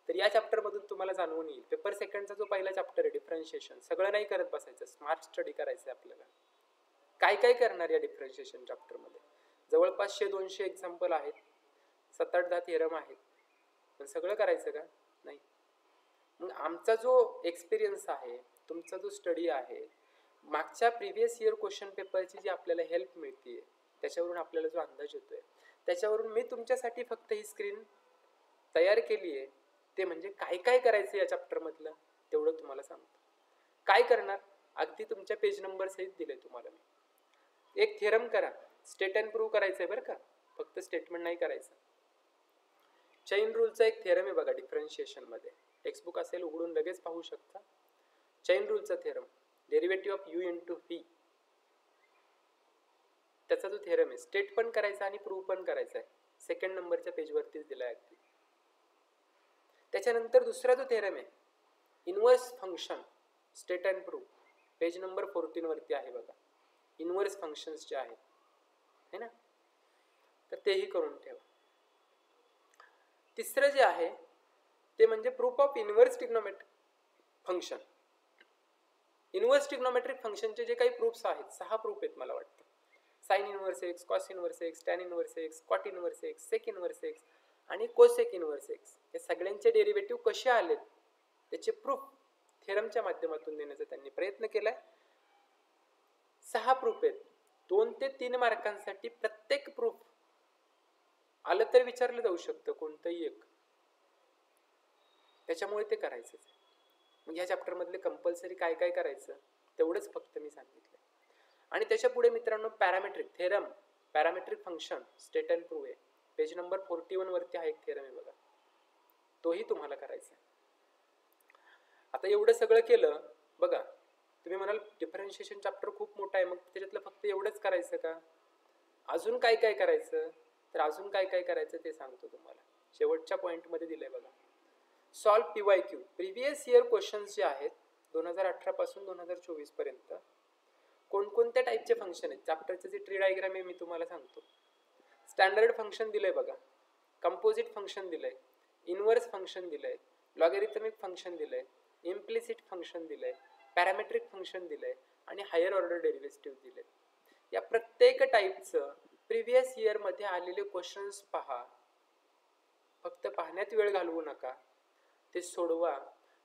तर या चॅप्टर मधून तुम्हाला जाणवून येईल. पेपर सेकंडचा जो पहिला चॅप्टर आहे डिफरन्शिएशन, सगळं नाही करत बसायचं, स्मार्ट स्टडी करायचं आपल्याला. काय काय करणार या डिफरन्शिएशन चॅप्टरमध्ये? जवळपास 100-200 एक्झाम्पल आहेत, 7-8-10 थेरम आहेत, पण सगळं करायचं का? नाही. मग आमचा जो एक्सपिरियन्स आहे, तुमचा जो स्टडी आहे, मागच्या प्रिव्हियस इयर क्वेश्चन पेपरची जी आपल्याला हेल्प मिळते, त्याच्यावरून आपल्याला जो अंदाज येतोय, त्याच्यावरून मी तुमच्यासाठी फक्त ही स्क्रीन तयार केली आहे. ते म्हणजे काय काय करायचं या चॅप्टरमधलं तेवढं तुम्हाला सांगतो. काय करणार? अगदी तुमच्या पेज नंबर सहित दिले तुम्हाला मी. एक थेरम करा, स्टेट अँड प्रूव्ह करायचं आहे बरं का, फक्त स्टेटमेंट नाही करायचं. चेन रूलचा एक थेरम आहे बघा डिफरन्शिएशन मध्ये, टेक्स्टबुक असेल उघडून लगेच पाहू शकता. चेन रूलचा theorem, derivative of u into v, त्याचा जो थेरम आहे, स्टेट पण करायचा आणि प्रूव्ह पण करायचा आहे. सेकंड नंबरच्या पेजवरतीच दिलाय अगदी. त्याच्यानंतर दुसरा जो थेरम आहे, inverse function, state and prove, page number 14 वरती आहे बघा. इनव्हर्स फंक्शन्स जे आहेत है ना, तर तेही करून ठेवा. तिसरं जे आहे ते म्हणजे proof of inverse trigonometric function. Inverse trigonometric फंक्शनचे जे काही प्रूफ्स आहेत, 6 प्रूफ आहेत मला वाटतं. Sine inverse x, cos inverse x, tan inverse x, cot inverse x, sec inverse x आणि कोसेक इनव्हर्स एक्स, हे सगळ्यांचे डेरिव्हेटिव्ह कसे आलेत त्याचे प्रूफ थेरमच्या माध्यमातून देण्याचा त्यांनी प्रयत्न केलाय. 6 प्रूफ आहेत. 2 ते 3 मार्कांसाठी प्रत्येक प्रूफ आलं तर विचारलं जाऊ शकतं कोणतंही एक, त्याच्यामुळे ते करायचंच. मग या चॅप्टर मधले कंपल्सरी काय काय करायचं तेवढंच फक्त मी सांगितलं. आणि त्याच्या पुढे मित्रांनो parametric theorem, parametric function, state and prove आहे. पेज नंबर 41 वरती हा एक थेरम आहे बघा, तोही तुम्हाला करायचा आहे. आता एवढं सगळं केलं बघा, तुम्ही म्हणाल डिफरन्शिएशन चॅप्टर खूप मोठा आहे, मग त्याच्यातलं फक्त एवढंच करायचं का? अजून काय काय करायचं? तर अजून काय काय करायचं ते सांगतो तुम्हाला. शेवटच्या पॉईंटमध्ये दिलंय बघा, solve PYQ, previous year questions जे आहेत 2018 पासून 2024 पर्यंत कोणकोणत्या टाईपचे फंक्शन आहेत, चॅप्टरचे जे ट्री डायग्राम आहे मी तुम्हाला सांगतो. स्टँडर्ड फंक्शन दिलंय बघा, कंपोजिट फंक्शन दिलंय, इनव्हर्स फंक्शन दिलंय, लॉगॅरिथमिक फंक्शन दिलंय, इम्प्लिसिट फंक्शन दिलंय, पॅरामेट्रिक फंक्शन दिलंय आणि हायर ऑर्डर डेरिव्हेटिव्ह दिले. या प्रत्येक टाईपचं प्रिव्हियस इयर मध्ये आलेले क्वेश्चन्स पहा, फक्त पाहण्यात वेळ घालवू नका, ते सोडवा.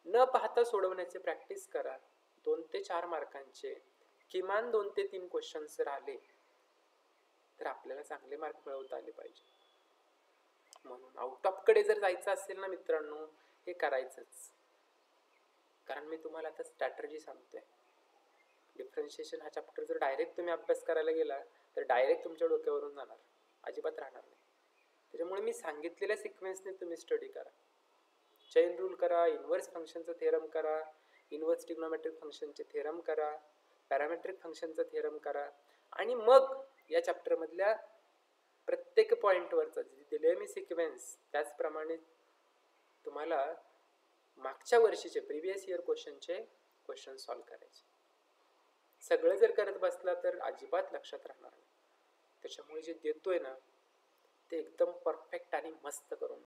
न पाहता सोडवण्याचे प्रॅक्टिस करा. 2 ते 4 मार्कांचे किमान 2 ते 3 क्वेश्चन्स जर आले तर आपल्याला चांगले मार्क मिळवता आले पाहिजे. म्हणून आउट ऑफ कडे जर जायचं असेल ना मित्रांनो, हे करायचंच. कारण मी तुम्हाला आता स्ट्रॅटर्जी सांगतोय. डिफरन्शिएशन हा चॅप्टर जर डायरेक्ट तुम्ही अभ्यास करायला गेला तर डायरेक्ट तुमच्या डोक्यावरून जाणार, अजिबात राहणार नाही. त्याच्यामुळे मी सांगितलेल्या सिक्वेन्सने तुम्ही स्टडी करा. चेन रूल करा, इनव्हर्स फंक्शनचं थेरम करा, इनव्हर्स ट्रिग्नोमेट्रिक फंक्शनचे थेरम करा, पॅरामेट्रिक फंक्शनचं थेरम करा आणि मग या चॅप्टरमधल्या प्रत्येक पॉईंटवरचं दिले मी सिक्वेन्स त्याचप्रमाणे तुम्हाला मागच्या वर्षीचे प्रिव्हियस इयर क्वेश्चन सॉल्व्ह करायचे. सगळं जर करत बसला तर अजिबात लक्षात राहणार नाही. त्याच्यामुळे जे देतोय ना ते एकदम परफेक्ट आणि मस्त करून